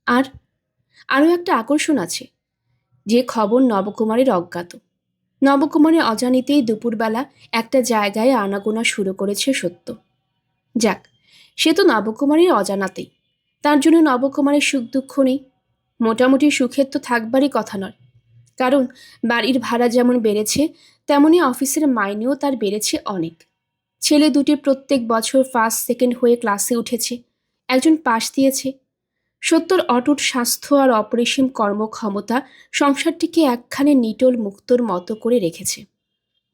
আর আরও একটা আকর্ষণ আছে, যে খবর নবকুমারের অজ্ঞাত। নবকুমারের অজানিতেই দুপুরবেলা একটা জায়গায় আনাগোনা শুরু করেছে সত্য। যাক, সে তো নবকুমারের অজানাতেই, তার জন্য নবকুমারের সুখ দুঃখ নেই। মোটামুটি সুখের তো থাকবারই কথা নয়, কারণ বাড়ির ভাড়া যেমন বেড়েছে, তেমনি অফিসের মাইনেও তার বেড়েছে অনেক। ছেলে দুটি প্রত্যেক বছর ফার্স্ট সেকেন্ড হয়ে ক্লাসে উঠেছে, একজন পাশ দিয়েছে। সত্যর অটুট স্বাস্থ্য আর অপরিসীম কর্মক্ষমতা সংসারটিকে একখানে নিটোল মুক্তোর মতো করে রেখেছে।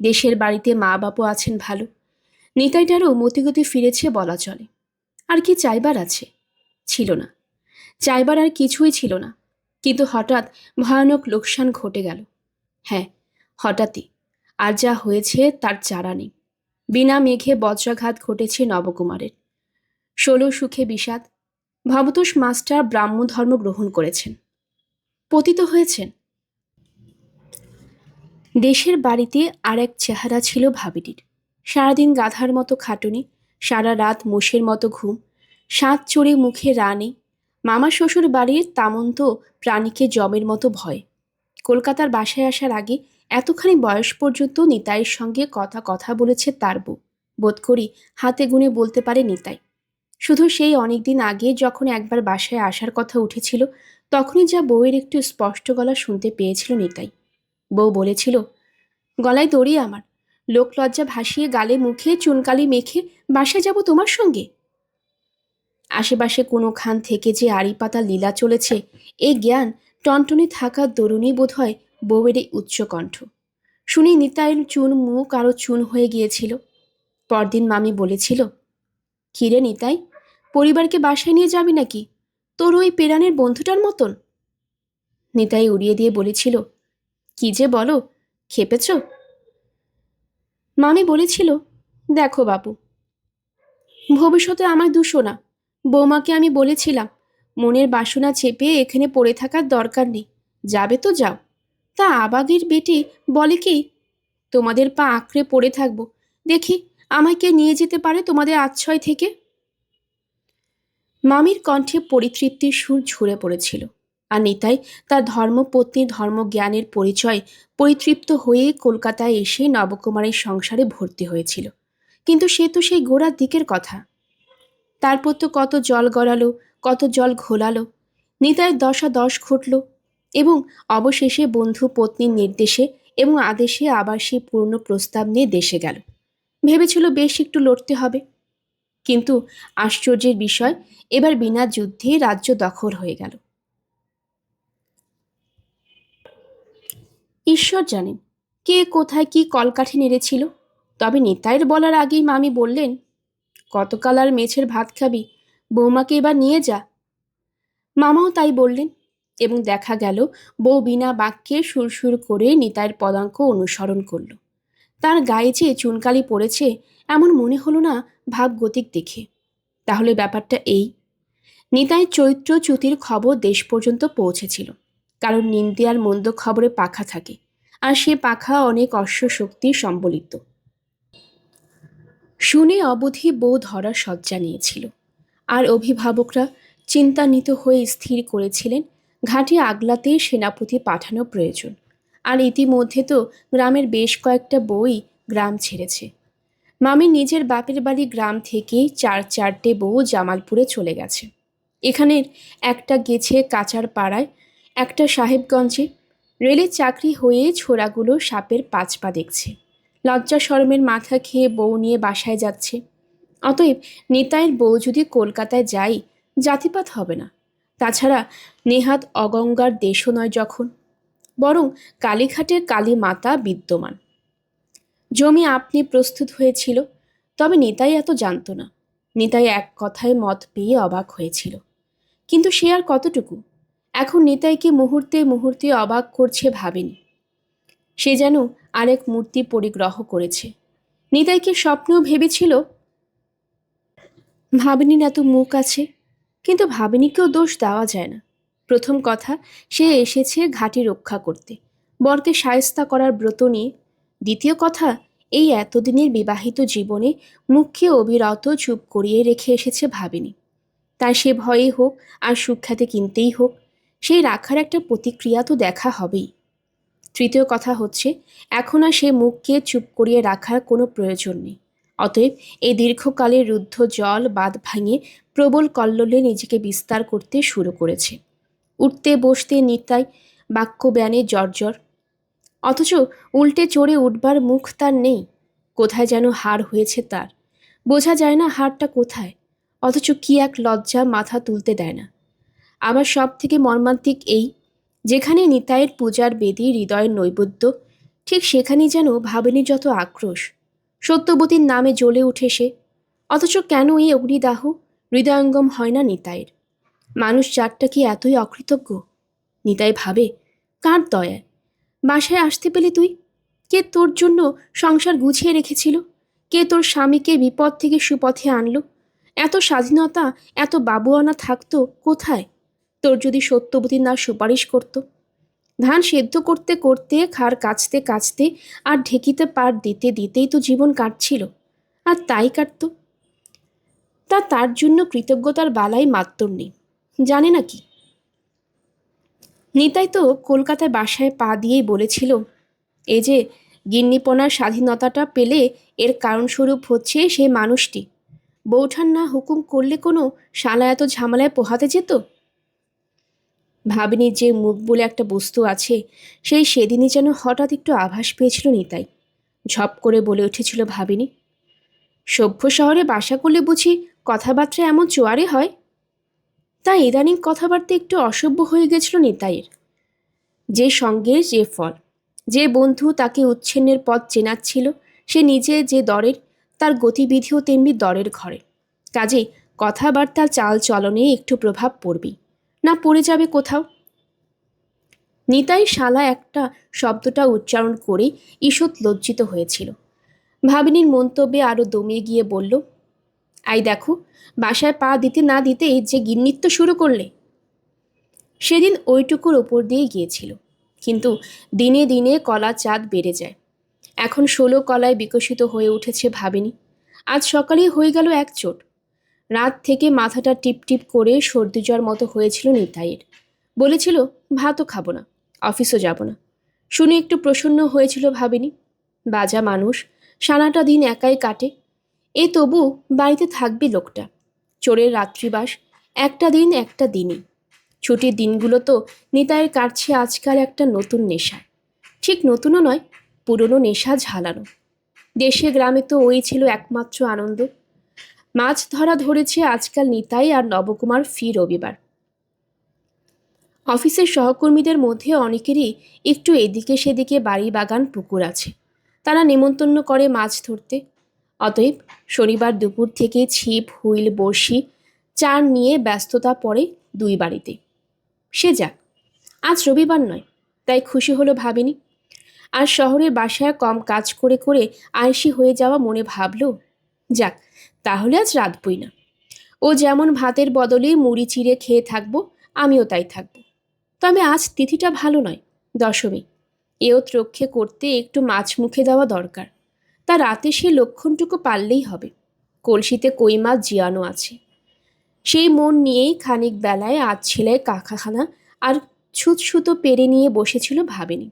দেশের বাড়িতে মা বাপও আছেন ভালো, নিতাইটারও মতিগতি ফিরেছে বলা চলে। আর কি চাইবার আছে? ছিল না, চাইবার আর কিছুই ছিল না। কিন্তু হঠাৎ ভয়ানক লোকসান ঘটে গেল। হ্যাঁ, হঠাৎই। আর যা হয়েছে তার চারা নেই। বিনা মেঘে বজ্রাঘাত ঘটেছে নবকুমারের। 16 সুখে বিষাদ। ভবতোষ মাস্টার ব্রাহ্ম ধর্ম গ্রহণ করেছেন, পতিত হয়েছেন। দেশের বাড়িতে আর এক চেহারা ছিল ভাবিটির। সারাদিন গাধার মতো খাটুনি, সারা রাত মোষের মতো ঘুম, সাত চড়ে মুখে রানী। মামা শ্বশুর বাড়ির তামন্ত প্রাণীকে জমের মতো ভয়। কলকাতার বাসায় আসার আগে এতখানি বয়স পর্যন্ত নিতাইয়ের সঙ্গে কথা কথা বলেছে তার বউ। বোধ করি হাতে গুনে বলতে পারে নিতাই। শুধু সেই অনেকদিন আগে যখন একবার বাসায় আসার কথা উঠেছিল, তখনই যা বউয়ের একটু স্পষ্ট গলা শুনতে পেয়েছিল নিতাই। বউ বলেছিল, গলায় দড়ি আমার, লোক লজ্জা ভাসিয়ে গালে মুখে চুনকালি মেখে বাসায় যাব তোমার সঙ্গে। আশেপাশে কোনোখান থেকে যে আড়ি পাতা লীলা চলেছে, এই জ্ঞান টনটনে থাকার দরুণই বোধ হয় বউয়ের এই উচ্চকণ্ঠ। শুনি নিতাইয়ের চুন মুখ আরও চুন হয়ে গিয়েছিল। পরদিন মামি বলেছিল, কিরে নিতাই, পরিবারকে বাসায় নিয়ে যাবি নাকি, তোর ওই পেরানের বন্ধুটার মতন? নিতাই উড়িয়ে দিয়ে বলেছিল, কি যে বলো, খেপেছ? মামি বলেছিল, দেখো বাবু, ভবিষ্যতে আমায় দুশো না। বৌমাকে আমি বলেছিলাম, মনের বাসনা চেপে এখানে পড়ে থাকার দরকার নেই, যাবে তো যাও। তা আবাগের বেটি বলে কি, তোমাদের পা আঁকড়ে পড়ে থাকবো, দেখি আমায় কে নিয়ে যেতে পারে তোমাদের আশ্রয় থেকে। মামির কণ্ঠে পরিতৃপ্তির সুর ঝরে পড়েছিল, আর নিতাই তার ধর্মপত্নীর ধর্মজ্ঞানের পরিচয় পরিতৃপ্ত হয়ে কলকাতায় এসে নবকুমারের সংসারে ভর্তি হয়েছিল। কিন্তু সে তো সেই গোড়ার দিকের কথা। তারপর তো কত জল গড়ালো, কত জল ঘোলালো, নিতাইয়ের দশা দশ ঘটল, এবং অবশেষে বন্ধু পত্নীর নির্দেশে এবং আদেশে আবার সে পূর্ণ প্রস্তাব নিয়ে দেশে গেল। ভেবেছিল বেশ একটু লড়তে হবে, কিন্তু আশ্চর্যের বিষয়, এবার বিনা যুদ্ধে রাজ্য দখল হয়ে গেল। ঈশ্বর জানেন কে কোথায় কি কলকাঠি নেড়েছিল। তবে নিতাইয়ের বলার আগেই মামি বললেন, কতকাল আর মেছের ভাত খাবি, বৌমাকে এবার নিয়ে যা। মামাও তাই বললেন, এবং দেখা গেল বউ বিনা বাক্যে সুরসুর করে নিতাইয়ের পদাঙ্ক অনুসরণ করল। তার গায়ে যে চুনকালি পড়েছে এমন মনে হলো না ভাবগতিক দেখে। তাহলে ব্যাপারটা এই, নিতাই চৈত্র চ্যুতির খবর দেশ পর্যন্ত পৌঁছেছিল। কারণ নিন্দে আর মন্দ খবরে পাখা থাকে, আর সে পাখা অনেক অশ্বশক্তি সম্বলিত। শুনে অবধি বউ ধরার শয্যা নিয়েছিল, আর অভিভাবকরা চিন্তান্বিত হয়ে স্থির করেছিলেন ঘাঁটি আগলাতে সেনাপতি পাঠানো প্রয়োজন। আর ইতিমধ্যে তো গ্রামের বেশ কয়েকটা বউই গ্রাম ছেড়েছে। মামি নিজের বাপের বাড়ি গ্রাম থেকেই চারটে বউ জামালপুরে চলে গেছে। এখানের একটা গেছে কাচার পাড়ায়, একটা সাহেবগঞ্জে। রেলের চাকরি হয়ে ছোড়াগুলো সাপের পাঁচ পা দেখছে। লজ্জা শরমের মাথা খেয়ে বউ নিয়ে বাসায় যাচ্ছে। অতএব নিতাইয়ের বউ যদি কলকাতায় যাই, জাতিপাত হবে না। তাছাড়া নেহাত অগঙ্গার দেশও নয় যখন, বরং কালীঘাটের কালী মাতা বিদ্যমান। জমি আপনি প্রস্তুত হয়েছিল, তবে নিতাই এত জানত না। নিতাই এক কথায় মত পেয়ে অবাক হয়েছিল, কিন্তু সে আর কতটুকু। এখন নিতাইকে মুহূর্তে মুহূর্তে অবাক করছে ভাবেনি। সে যেন আরেক মূর্তি পরিগ্রহ করেছে। নিতাইকে স্বপ্নেও ভেবেছিল ভাবিনীর এত মুখ আছে, কিন্তু ভাবিনীকেও দোষ দেওয়া যায় না। প্রথম কথা, সে এসেছে ঘাঁটি রক্ষা করতে, বরকে শায়েস্তা করার ব্রত নিয়ে। দ্বিতীয় কথা, এই এতদিনের বিবাহিত জীবনে মুখকে অবিরত চুপ করিয়ে রেখে এসেছে ভাবিনি। তার সে ভয়েই হোক আর সুখ্যাতি কিনতেই হোক, সেই রাখার একটা প্রতিক্রিয়া তো দেখা হবেই। তৃতীয় কথা হচ্ছে, এখন আর সে মুখকে চুপ করিয়ে রাখার কোনো প্রয়োজন নেই। অতএব এই দীর্ঘকালের রুদ্ধ জল বাঁধ ভাঙে প্রবল কল্লোলে নিজেকে বিস্তার করতে শুরু করেছে। উঠতে বসতে নিতাই বাক্যব্যানে জর্জর, অথচ উল্টে চড়ে উঠবার মুখ তার নেই। কোথায় যেন হাড় হয়েছে তার, বোঝা যায় না হাড়টা কোথায়, অথচ কি এক লজ্জা মাথা তুলতে দেয় না। আবার সব থেকে মর্মান্তিক এই, যেখানে নিতাইয়ের পূজার বেদী হৃদয়ের নৈবেদ্য, ঠিক সেখানেই যেন ভাবিনীর যত আক্রোশ। সত্যবতীর নামে জ্বলে উঠে সে, অথচ কেন এই অগ্নিদাহ হৃদয়ঙ্গম হয় না নিতাইয়ের? মানুষ জাতটা কি এতই অকৃতজ্ঞ? নিতাই ভাবে, কার দয়ায় বাসায় আসতে পেলে তুই? কে তোর জন্য সংসার গুছিয়ে রেখেছিল? কে তোর স্বামীকে বিপদ থেকে সুপথে আনলো? এত স্বাধীনতা, এত বাবুয়ানা থাকতো কোথায় তোর যদি সত্যবতী না সুপারিশ করত? ধান সেদ্ধ করতে করতে, খাড় কাচতে কাচতে আর ঢেকিতে পার দিতে দিতেই তো জীবন কাটছিল, আর তাই কাটত। তার জন্য কৃতজ্ঞতার বালাই মাত্তর নেই, জানে না কি? নিতাই তো কলকাতায় বাসায় পা দিয়েই বলেছিল, এই যে গিন্নিপনার স্বাধীনতাটা পেলে এর কারণস্বরূপ হচ্ছে সেই মানুষটি। বৌঠান না হুকুম করলে কোনো শালা এত ঝামেলায় পোহাতে যেত? ভাবিনীর যে মুখ বলে একটা বস্তু আছে, সেই সেদিনই যেন হঠাৎ একটু আভাস পেয়েছিল নিতাই। ঝপ করে বলে উঠেছিল ভাবিনী, সভ্য শহরে বাসা করলে বুঝি কথাবার্তা এমন চোয়ারে হয়? তা ইদানিং কথাবার্তা একটু অসভ্য হয়ে গেছিল নিতাইয়ের। যে সঙ্গের যে ফল, যে বন্ধু তাকে উচ্ছেন্নের পথ চেনাচ্ছিল, সে নিজে যে দরের, তার গতিবিধিও তেমনি দরের ঘরে। কাজে কথাবার্তার চাল চলনে একটু প্রভাব পড়বেই, না পড়ে যাবে কোথাও? নিতাই শালা একটা শব্দটা উচ্চারণ করে ঈষৎ লজ্জিত হয়েছিল। ভাবিনীর মন্তব্যে আরও দমিয়ে গিয়ে বলল, আই দেখো, বাসায় পা দিতে না দিতেই যে গিন্নিত্ব শুরু করলে। সেদিন ওইটুকুর ওপর দিয়ে গিয়েছিল, কিন্তু দিনে দিনে কলা চাঁদ বেড়ে যায়। এখন 16 কলায় বিকশিত হয়ে উঠেছে ভাবিনী। আজ সকালেই হয়ে গেল এক চোট। রাত থেকে মাথাটা টিপটিপ করে সর্দি জ্বর মতো হয়েছিল নিতাইয়ের। বলেছিল, ভাতও খাবো না, অফিসও যাব না। শুনে একটু প্রসন্ন হয়েছিল ভাবিনী। বাজা মানুষ, সারাটা দিন একাই কাটে, এ তবু বাড়িতে থাকবে লোকটা। চোরের রাত্রিবাস, একটা দিন একটা দিনই। ছুটির দিনগুলো তো নিতাইয়ের কাটছে আজকাল একটা নতুন নেশা। ঠিক নতুনও নয়, পুরনো নেশা ঝালানো। দেশে গ্রামে তো ওই ছিল একমাত্র আনন্দ। মাছ ধরা ধরেছে আজকাল নিতাই আর নবকুমার ফি রবিবার। অফিসের সহকর্মীদের মধ্যে অনেকেরই একটু এদিকে সেদিকে বাড়ি বাগান পুকুর আছে, তারা নেমন্তন্ন করে মাছ ধরতে। অতএব শনিবার দুপুর থেকে ছিপ হুইল বড়শি চার নিয়ে ব্যস্ততা পড়ে দুই বাড়িতে। সে যাক, আজ রবিবার নয়, তাই খুশি হলো ভাবিনী। আর শহরের বাসায় কম কাজ করে করে আলসি হয়ে যাওয়া মনে ভাবল, যাক, তাহলে আজ রাঁধবই না। ও যেমন ভাতের বদলে মুড়ি চিড়ে খেয়ে থাকবো, আমিও তাই থাকবো। তবে আজ তিথিটা ভালো নয়, দশমী। এও রক্ষে করতে একটু মাছ মুখে দেওয়া দরকার। তা রাতে সে লক্ষণটুকু পারলেই হবে। কলসিতে কই মাছ জিয়ানো আছে। সেই মন নিয়েই খানিক বেলায় আজ ছেলের কাকাখানা আর ছুতসুতো পেরে নিয়ে বসেছিল ভাবিনী।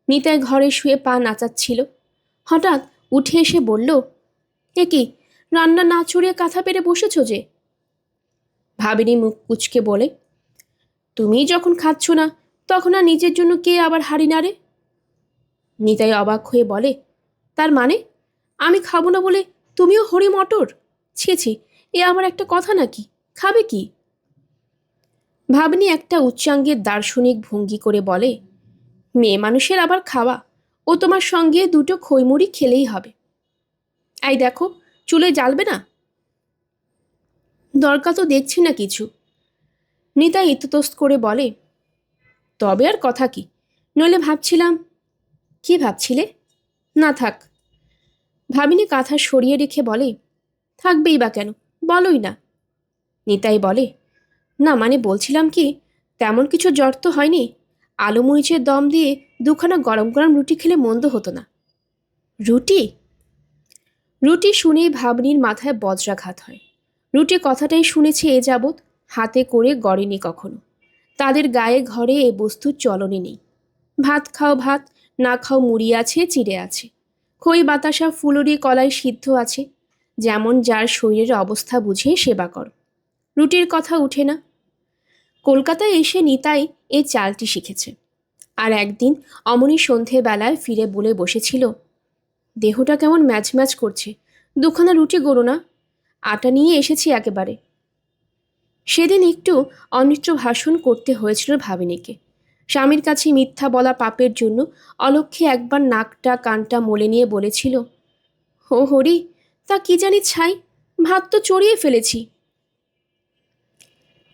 নিতাই ঘরে শুয়ে পা নাচাচ্ছিল। হঠাৎ উঠে এসে বলল, এ কি, রান্না না চড়িয়ে কাঁথা পেরে বসেছ যে? ভাবিনী মুখ কুচকে বলে, তুমিই যখন খাচ্ছ না, তখন আর নিজের জন্য কে আবার হাড়ি নাড়ে? নিতাই অবাক হয়ে বলে, তার মানে আমি খাবো না বলে তুমিও হরি মটর? ছি ছি, এ আমার একটা কথা নাকি? খাবে কি? ভাবিনী একটা উচ্চাঙ্গের দার্শনিক ভঙ্গি করে বলে, মেয়ে মানুষের আবার খাওয়া, ও তোমার সঙ্গে দুটো খইমুড়ি খেলেই হবে। এই দেখো, চুলে জ্বালবে না? দরকার তো দেখছি না কিছু। নিতাই ইতস্তত করে বলে, তবে আর কথা কি, নইলে ভাবছিলাম। কি ভাবছিলে? না থাক। ভাবিনী কাঁথা সরিয়ে রেখে বলে, থাকবেই বা কেন, বলোই না। নিতাই বলে, না মানে বলছিলাম কি, তেমন কিছু জ্বর তো হয়নি। আলু মরিচের দম দিয়ে দুখানা গরম গরম রুটি খেলে মন্দ হতো না। রুটি? রুটি শুনেই ভাবনির মাথায় বজ্রাঘাত হয়। রুটি কথাটাই শুনেছে এ যাবৎ, হাতে করে গড়েনি কখনো। তাদের গায়ে ঘরে এ বস্তুর চলনই নেই। ভাত খাও ভাত, না খাও মুড়ি আছে, চিড়ে আছে, খই বাতাসা ফুলুরি কলাই সিদ্ধ আছে, যেমন যার শরীরের অবস্থা বুঝে সেবা কর। রুটির কথা উঠে না। কলকাতায় এসে নিতাই এই চালটি শিখেছে। আর একদিন অমনি সন্ধেবেলায় ফিরে বলে বসেছিল, দেহটা কেমন ম্যাচ ম্যাচ করছে, দুখানা রুটি গড়ো না, আটা নিয়ে এসেছি একেবারে। সেদিন একটু অনিষ্ট ভাষণ করতে হয়েছিল ভাবিনীকে। স্বামীর কাছে মিথ্যা বলা পাপের জন্য অলক্ষ্যে একবার নাকটা কানটা মলে নিয়ে বলেছিল, হো হরি, তা কি জানি ছাই, ভাত তো চড়িয়ে ফেলেছি।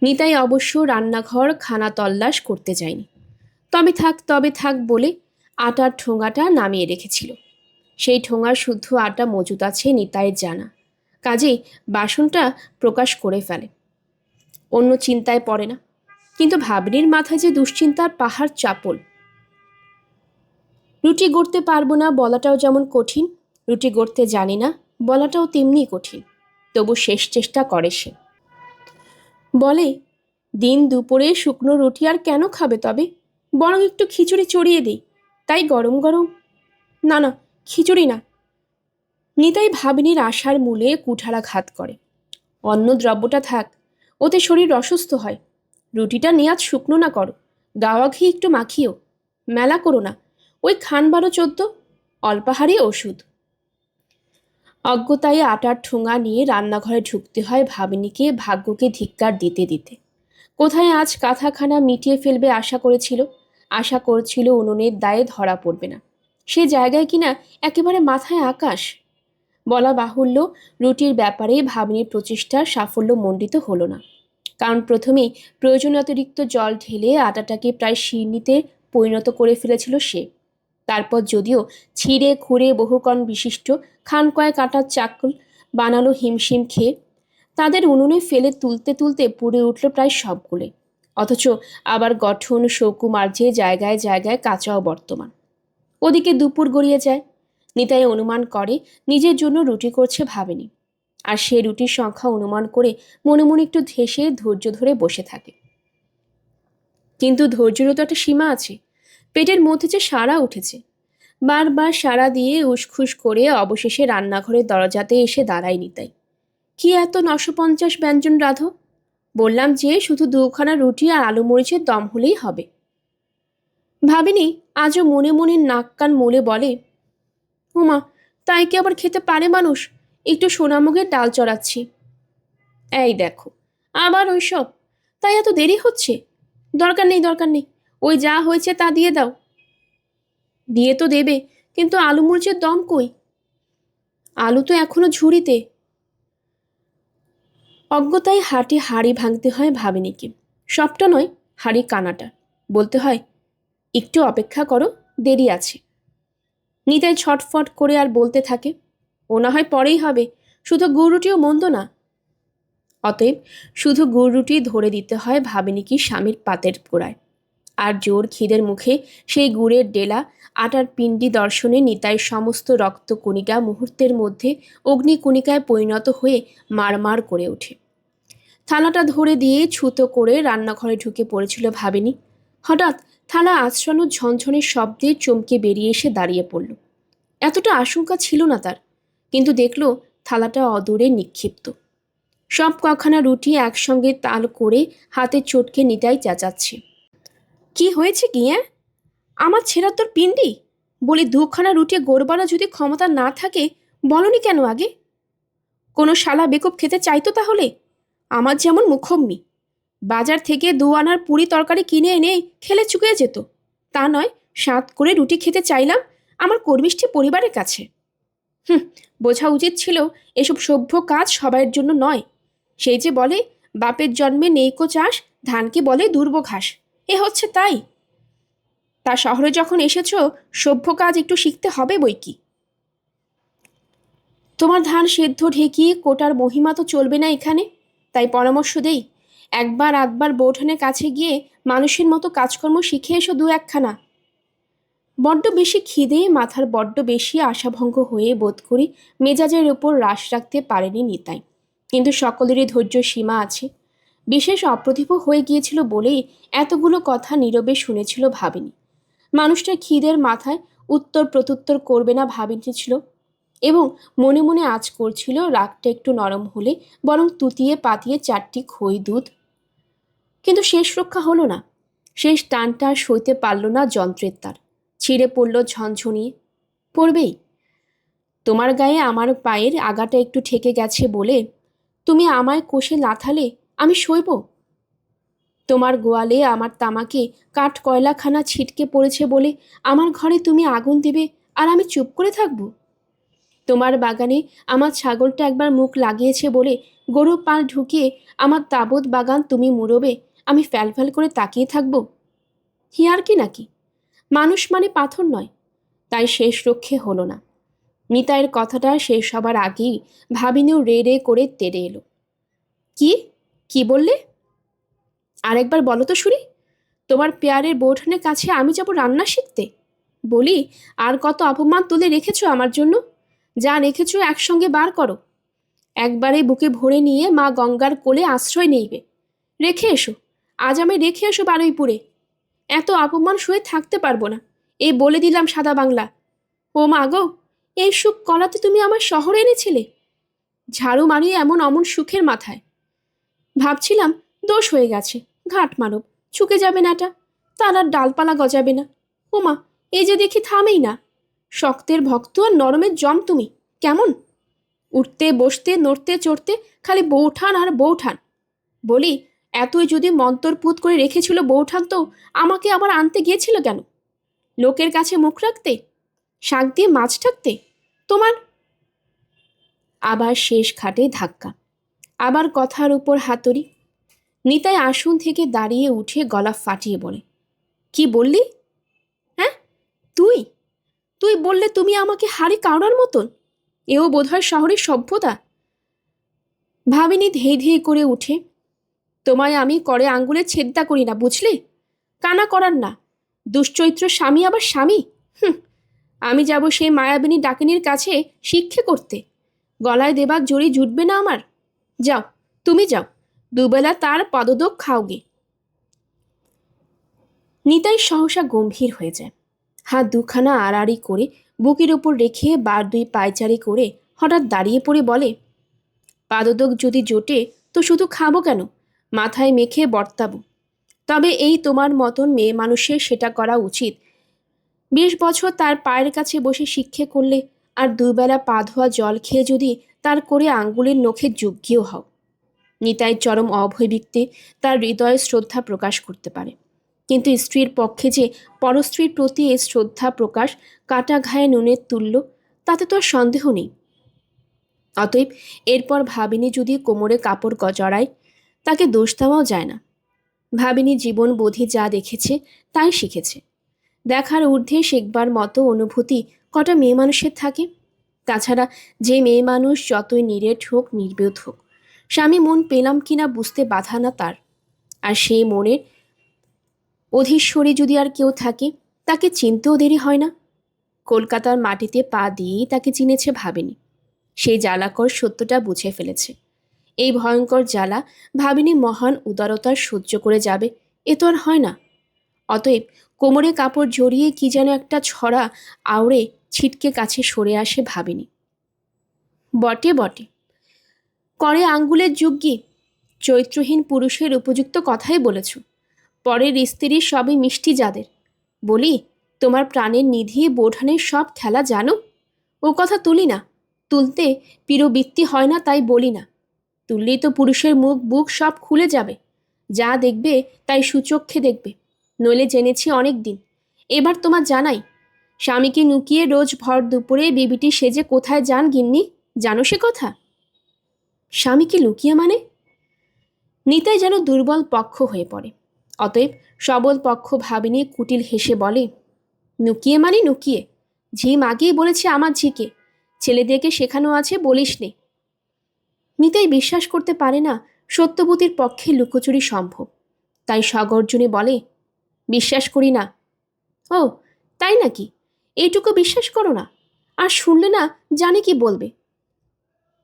নিতাই অবশ্য রান্নাঘর খানা তল্লাশ করতে যায়নি। তবে থাক বলে আটার ঠোঙাটা নামিয়ে রেখেছিল। সেই ঠোঙার শুদ্ধ আটা মজুত আছে নিতাইয়ের জানা, কাজেই বাসনটা প্রকাশ করে ফেলে, অন্য চিন্তায় পড়ে না। কিন্তু ভাবনির মাথায় যে দুশ্চিন্তার পাহাড় চাপল। রুটি গড়তে পারবো না বলাটাও যেমন কঠিন, রুটি গড়তে জানি না বলাটাও তেমনি কঠিন। তবু শেষ চেষ্টা করে সে। বলে, দিন দুপুরে শুকনো রুটি আর কেন খাবে তবে, বরং একটু খিচুড়ি চড়িয়ে দিই, তাই গরম গরম। না না, খিচুড়ি না। নিতাই ভাবিনীর আশার মূলে কুঠারাঘাত করে। অন্য দ্রব্যটা থাক, ওতে শরীর অসুস্থ হয়। রুটিটা নেয়াজ শুকনো না করো, গাওয়া ঘি একটু মাখিও, মেলা করো না, ওই খান 12-14, অল্পাহারি ওষুধ। অজ্ঞতায় আটার ঠোঙা নিয়ে রান্নাঘরে ঢুকতে হয় ভাবিনীকে ভাগ্যকে ধিক্কার দিতে দিতে। কোথায় আজ কাঁথাখানা মিটিয়ে ফেলবে আশা করছিল উনুনের দায়ে ধরা পড়বে না। সে জায়গায় কিনা একেবারে মাথায় আকাশ। বলা বাহুল্য, রুটির ব্যাপারে ভাবিনীর প্রচেষ্টার সাফল্য মণ্ডিত হলো না। কারণ প্রথমেই প্রয়োজন অতিরিক্ত জল ঢেলে আটাটাকে প্রায় শিরনিতে পরিণত করে ফেলেছিল সে। তারপর যদিও ছিঁড়ে খুঁড়ে বহুকণ বিশিষ্ট খান কয়েক আটার চাকল বানালো হিমশিম খেয়ে, তাদের উনুনে ফেলে তুলতে তুলতে পুড়ে উঠল প্রায় সবগুলো। অথচ আবার গঠন শৌকুমার্যে জায়গায় জায়গায় কাঁচাও বর্তমান। ওদিকে দুপুর গড়িয়ে যায়। নিতাই অনুমান করে নিজের জন্য রুটি করছে ভাবেনি, আর সে রুটির সংখ্যা অনুমান করে মনে মনে একটু ধেসে ধৈর্য ধরে বসে থাকে। কিন্তু ধৈর্যেরও তো একটা সীমা আছে। পেটের মধ্যে যে সাড়া উঠেছে, বারবার সাড়া দিয়ে উসখুস করে অবশেষে রান্নাঘরের দরজাতে এসে দাঁড়ায় নিতাই। কি এত 950 ব্যঞ্জন রাঁধো? বললাম যে শুধু 2খানা রুটি আর আলু মরিচের দম হলেই হবে। ভাবিনি আজও মনে মনে নাক কান মলে বলে, উমা, তাই কি আবার খেতে পারে মানুষ? একটু সোনামুগের ডাল চড়াচ্ছি। এই দেখো, আবার ওইসব, তাই এত দেরি হচ্ছে? দরকার নেই, ওই যা হয়েছে তা দিয়ে দাও। দিয়ে তো দেবে, কিন্তু আলু মরিচের দম কই? আলু তো এখনো ঝুড়িতে। অজ্ঞতায় হাড়ি ভাঙতে হয় ভাবিনীকে। সবটা নয়, হাড়ি কানাটা। বলতে হয়, একটু অপেক্ষা করো, দেরি আছে। নিতাই ছটফট করে আর বলতে থাকে, ও না হয় পরেই হবে, শুধু গুড় রুটিও মন্দ না। অতএব শুধু গুড় রুটি ধরে দিতে হয় ভাবিনীকে স্বামীর পাতের গোড়ায়। আর জোর খিদের মুখে সেই গুড়ের ডেলা আটার পিণ্ডি দর্শনে নিতাইয়ের সমস্ত রক্তকণিকা মুহূর্তের মধ্যে অগ্নিকণিকায় পরিণত হয়ে মারমার করে ওঠে। থালাটা ধরে দিয়ে ছুতো করে রান্নাঘরে ঢুকে পড়েছিল ভাবিনী। হঠাৎ থালা আঁচড়ানো ঝনঝনের শব্দে চমকে বেরিয়ে এসে দাঁড়িয়ে পড়ল। এতটা আশঙ্কা ছিল না তার, কিন্তু দেখল থালাটা অদূরে নিক্ষিপ্ত। সব কখানা রুটি একসঙ্গে তাল করে হাতে চটকে নিতাই চেঁচাচ্ছে, কি হয়েছে কি? আমার ছেঁড়া তোর পিণ্ডি? বলি 2খানা রুটি গড়বানা যদি ক্ষমতা না থাকে বলনি কেন আগে? কোনো শালা বেকুব খেতে চাইতো তাহলে? আমার যেমন মুখম্মি, বাজার থেকে 2 আনার পুরি তরকারি কিনে এনে খেলে চুকিয়ে যেত। তা নয়, স্বাদ করে রুটি খেতে চাইলাম আমার কর্মিষ্ঠী পরিবারের কাছে। বোঝা উচিত ছিল এসব সভ্য কাজ সবাইয়ের জন্য নয়। সেই যে বলে, বাপের জন্মে নেইকো চাষ, ধানকে বলে দুর্ব ঘাস, এ হচ্ছে তাই। তা শহরে যখন এসেছ, সভ্য কাজ একটু শিখতে হবে বই কি। তোমার ধান সেদ্ধ ঢেকি কোটার মহিমা তো চলবে না এখানে, তাই পরামর্শ দেই, একবার আধবার বৌঠানের কাছে গিয়ে মানুষের মতো কাজকর্ম শিখে এসো 2-1খানা। বড্ড বেশি খিদে, মাথার বড্ড বেশি আশাভঙ্গ হয়ে বোধ করি মেজাজের ওপর রাশ রাখতে পারেনি নিতাই। কিন্তু সকলেরই ধৈর্য সীমা আছে। বিশেষ অপ্রতিভ হয়ে গিয়েছিল বলেই এতগুলো কথা নীরবে শুনেছিল ভাবিনি। মানুষটা খিদের মাথায় উত্তর প্রত্যুত্তর করবে না ভাবিতেছিল, এবং মনে মনে আঁচ করছিল রাগটা একটু নরম হলে বরং তুতিয়ে পাতিয়ে 4টি খই দুধ। কিন্তু শেষ রক্ষা হলো না। শেষ টানটা আর সইতে পারল না যন্ত্রের তার। ছিঁড়ে পড়ল ঝনঝনিয়ে। পড়বেই। তোমার গায়ে আমার পায়ের আগাটা একটু ঠেকে গেছে বলে তুমি আমায় কষে লাথালে আমি সইব? তোমার গোয়ালে আমার তামাকে কাঠ কয়লাখানা ছিটকে পড়েছে বলে আমার ঘরে তুমি আগুন দিবে আর আমি চুপ করে থাকব? তোমার বাগানে আমার ছাগলটা একবার মুখ লাগিয়েছে বলে গরু পাল ঢুকিয়ে আমার তাবৎ বাগান তুমি মুড়বে, আমি ফ্যালফ্যাল করে তাকিয়ে থাকব? হিয়ার কি নাকি? মানুষ মানে পাথর নয়। তাই শেষ রক্ষে হলো না। নিতাইয়ের কথাটা শেষ হবার আগেই ভাবিনিও রে রে করে তেড়ে এলো। কি কি বললে? আরেকবার বলো তো শুনি। তোমার পেয়ারের বৌঠানের কাছে আমি যাব রান্না শিখতে? বলি, আর কত অপমান তুলে রেখেছো আমার জন্য? যা রেখেছো একসঙ্গে বার করো। একবারে বুকে ভরে নিয়ে মা গঙ্গার কোলে আশ্রয় নেইবে। রেখে এসো, আজ আমি রেখে এসো বারুইপুরে। এত অপমান সয়ে থাকতে পারবো না, এই বলে দিলাম সাদা বাংলা। ও মা গো, এই সুখ কলাতে তুমি আমার শহরে এনেছিলে? ঝাড়ু মারিয়ে এমন অমন সুখের মাথায় ভাবছিলাম দোষ হয়ে গেছে, ঘাট মানব চুকে যাবে নাটা, তার আর ডালপালা গজাবে না। ওমা, এই যে দেখি থামেই না। শক্তের ভক্ত আর নরমের জম তুমি। কেমন উঠতে বসতে নড়তে চড়তে খালি বৌঠান আর বৌঠান। বলি, এতই যদি মন্তরপুত করে রেখেছিল বৌঠান, তো আমাকে আবার আনতে গিয়েছিল কেন? লোকের কাছে মুখ রাখতে, শাক দিয়ে মাছ ঠাকতে? তোমার আবার শেষ খাটে ধাক্কা, আবার কথার উপর হাতুড়ি। নিতাই আসন থেকে দাঁড়িয়ে উঠে গলা ফাটিয়ে বলে, কি বললি? হ্যাঁ, তুই তুই বললে তুমি আমাকে হাড়ি কাউড়ার মতন? এও বোধহয় শহরের সভ্যতা। ভাবিনি ধেই ধেই করে উঠে, তোমায় আমি করে আঙ্গুলে ছেদ্দা করি না, বুঝলি? কানা করার না। দুশ্চরিত্র স্বামী আবার স্বামী। হুম, আমি যাব সেই মায়াবিনী ডাকিনীর কাছে শিক্ষে করতে? গলায় দেবার জড়ি জুটবে না আমার। যাও, তুমি যাও, দুবেলা তার পদদক খাওগে। নিতাই সহসা গম্ভীর হয়ে যায়। হাত দুখানা আড়াআড়ি করে বুকের ওপর রেখে বার দুই পায়চারি করে হঠাৎ দাঁড়িয়ে পড়ে বলে, পাদদক যদি জোটে তো শুধু খাবো কেন, মাথায় মেখে বর্তাবো। তবে এই তোমার মতন মেয়ে মানুষের সেটা করা উচিত। 20 বছর তার পায়ের কাছে বসে শিক্ষে করলে আর দুবেলা পা ধোয়া জল খেয়ে যদি তার করে আঙ্গুলের নখে যোগ্যও হও। নিতাই চরম অভয়ভিক্তে তার হৃদয়ে শ্রদ্ধা প্রকাশ করতে পারে, কিন্তু স্ত্রীর পক্ষে যে পরস্ত্রীর প্রতি এই শ্রদ্ধা প্রকাশ কাটা ঘায়ে নুনের তুল্য, তাতে তো আর সন্দেহ নেই। অতএব এরপর ভাবিনি যদি কোমরে কাপড় জড়ায়, তাকে দোষ দেওয়াও যায় না। ভাবিনি জীবন বোধি যা দেখেছে তাই শিখেছে। দেখার ঊর্ধ্বে শেখবার মতো অনুভূতি কটা মেয়ে মানুষের থাকে? তাছাড়া যে মেয়ে মানুষ যতই নিরেট হোক নির্বোধ হোক, স্বামী মন পেলাম কিনা বুঝতে বাধা না তার। আর সেই মনের অধীশ্বরী যদি আর কেউ থাকে, তাকে চিনতেও দেরি হয় না। কলকাতার মাটিতে পা দিয়েই তাকে চিনেছে ভাবিনি। সেই জ্বালাকর সত্যটা বুঝে ফেলেছে। এই ভয়ঙ্কর জ্বালা ভাবিনি মহান উদারতার সহ্য করে যাবে, এ তো আর হয় না। অতএব কোমরে কাপড় জড়িয়ে কি যেন একটা ছড়া আওড়ে ছিটকে কাছে সরে আসে ভাবিনি। বটে বটে, করে আঙ্গুলের যুগ্যি, চরিত্রহীন পুরুষের উপযুক্ত কথাই বলেছ। পরের স্ত্রীর সবই মিষ্টি যাদের। বলি, তোমার প্রাণের নিধি বোঠানের সব খেলা জানো? ও কথা তুলি না, তুলতে পিরবৃত্তি হয় না, তাই বলি না। তুললেই তো পুরুষের মুখ বুক সব খুলে যাবে। যা দেখবে তাই সুচক্ষে দেখবে, নইলে জেনেছি অনেক দিন। এবার তোমার জানাই, স্বামীকে নুকিয়ে রোজ ভর দুপুরে বিবিটি সেজে কোথায় যান গিন্নি, জানো সে কথা? স্বামীকে লুকিয়ে মানে? নিতাই যেন দুর্বল পক্ষ হয়ে পড়ে। অতএব সবল পক্ষ ভাবিনি কুটিল হেসে বলে, নুকিয়ে মানে নুকিয়ে। ঝিম আগেই বলেছে আমার ঝিকে, ছেলেদেরকে শেখানো আছে বলিস নে। নিতাই বিশ্বাস করতে পারে না সত্যবতীর পক্ষে লুকোচুরি সম্ভব, তাই সগর্জনে বলে, বিশ্বাস করি না। ও, তাই নাকি? এইটুকু বিশ্বাস করো না? আর শুনলে না জানি কি বলবে।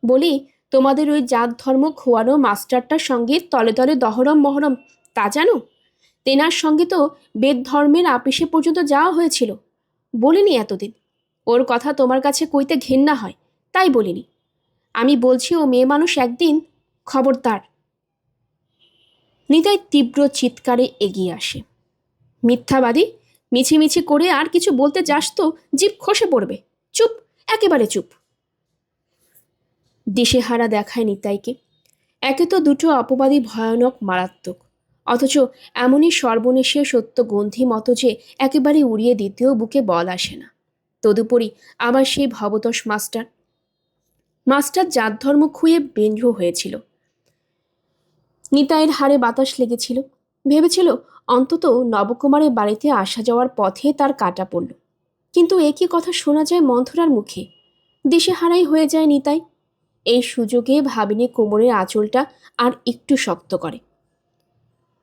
বলি, তোমাদের ওই জাত ধর্ম খোয়ানো মাস্টারটার সঙ্গে তলে তলে দহরম মহরম, তা জানো? তেনার সঙ্গে তো বেদ ধর্মের আপিসে পর্যন্ত যাওয়া হয়েছিল। বলিনি এতদিন? ওর কথা তোমার কাছে কইতে ঘেন্না হয়, তাই বলিনি। আমি বলছি ও মেয়ে মানুষ একদিন, খবরদার। নিতাই তীব্র চিৎকারে এগিয়ে আসে। মিথ্যাবাদী, মিছিমিছি করে আর কিছু বলতে যাস তো জিভ খসে পড়বে। চুপ, একেবারে চুপ। দিশেহারা দেখায় নিতাইকে। একে তো দুটো অপবাদী ভয়ানক মারাত্মক, অথচ এমনই সর্বনেশে সত্য গন্ধি মতো যে একেবারে উড়িয়ে দিতেও বুকে বল আসে না। তদুপরি আবার সেই ভবতোষ মাস্টার। মাস্টার জাত ধর্ম খুঁয়ে বেন্দ্র হয়েছিল। নিতাইয়ের হাড়ে বাতাস লেগেছিল। ভেবেছিল অন্তত নবকুমারের বাড়িতে আসা যাওয়ার পথে তার কাটা পড়ল। কিন্তু একই কথা শোনা যায় মন্থরার মুখে। দিশেহারাই হয়ে যায় নিতাই। এই সুযোগে ভাবিনী কোমরের আঁচলটা আর একটু শক্ত করে।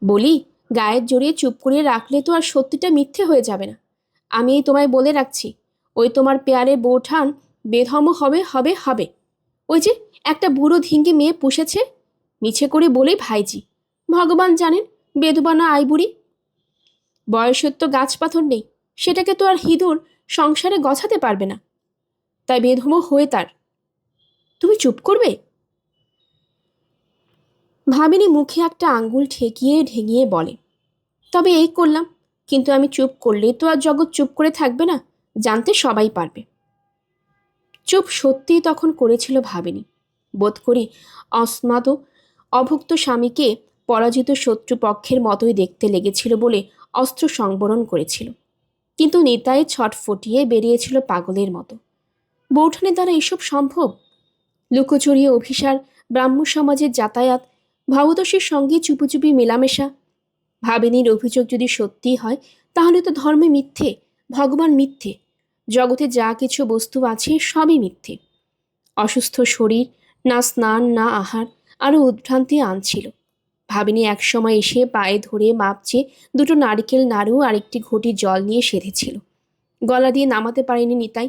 বলি, গায়ের জড়িয়ে চুপ করিয়ে রাখলে তো আর সত্যিটা মিথ্যে হয়ে যাবে না। আমি এই তোমায় বলে রাখছি, ওই তোমার পেয়ারে বৌঠান বেধর্ম হবে হবে হবে। ওই যে একটা বুড়ো ধিঙ্গি মেয়ে পুষেছে, মিছে করে বলেই ভাইজি। ভগবান জানেন বেধবা না আইবুড়ি। বয়সের তো গাছ পাথর নেই, সেটাকে তো আর হিঁদুর সংসারে গছাতে পারবে না। তাই বেধর্ম হয়ে তার। তুমি চুপ করবে? ভাবিনী মুখে একটা আঙ্গুল ঠেকিয়ে ঢেঙিয়ে বলে, তবে এই করলাম, কিন্তু আমি চুপ করলেই তো আর জগৎ চুপ করে থাকবে না, জানতে সবাই পারবে। চুপ সত্যিই তখন করেছিল ভাবিনী। বোধ করি অস্মাদ অভুক্ত স্বামীকে পরাজিত শত্রুপক্ষের মতোই দেখতে লেগেছিল বলে অস্ত্র সংবরণ করেছিল। কিন্তু নিতাই ছটফটিয়ে বেরিয়েছিল পাগলের মতো। বৌঠানের দ্বারা এসব সম্ভব? লুকোচুরি অভিসার, ব্রাহ্ম সমাজের যাতায়াত, ভবতোষের সঙ্গে চুপিচুপি মেলামেশা। ভাবিনীর অভিযোগ যদি সত্যি হয়, তাহলে তো ধর্মে মিথ্যে, ভগবান মিথ্যে, জগতে যা কিছু বস্তু আছে সবই মিথ্যে। অসুস্থ শরীর, না স্নান না আহার, আরও উদ্ভ্রান্তি আনছিল। ভাবিনী একসময় এসে পায়ে ধরে মাপচে দুটো নারকেল নাড়ু আর একটি ঘটি জল নিয়ে সেধেছিল। গলা দিয়ে নামাতে পারেনি নিতাই।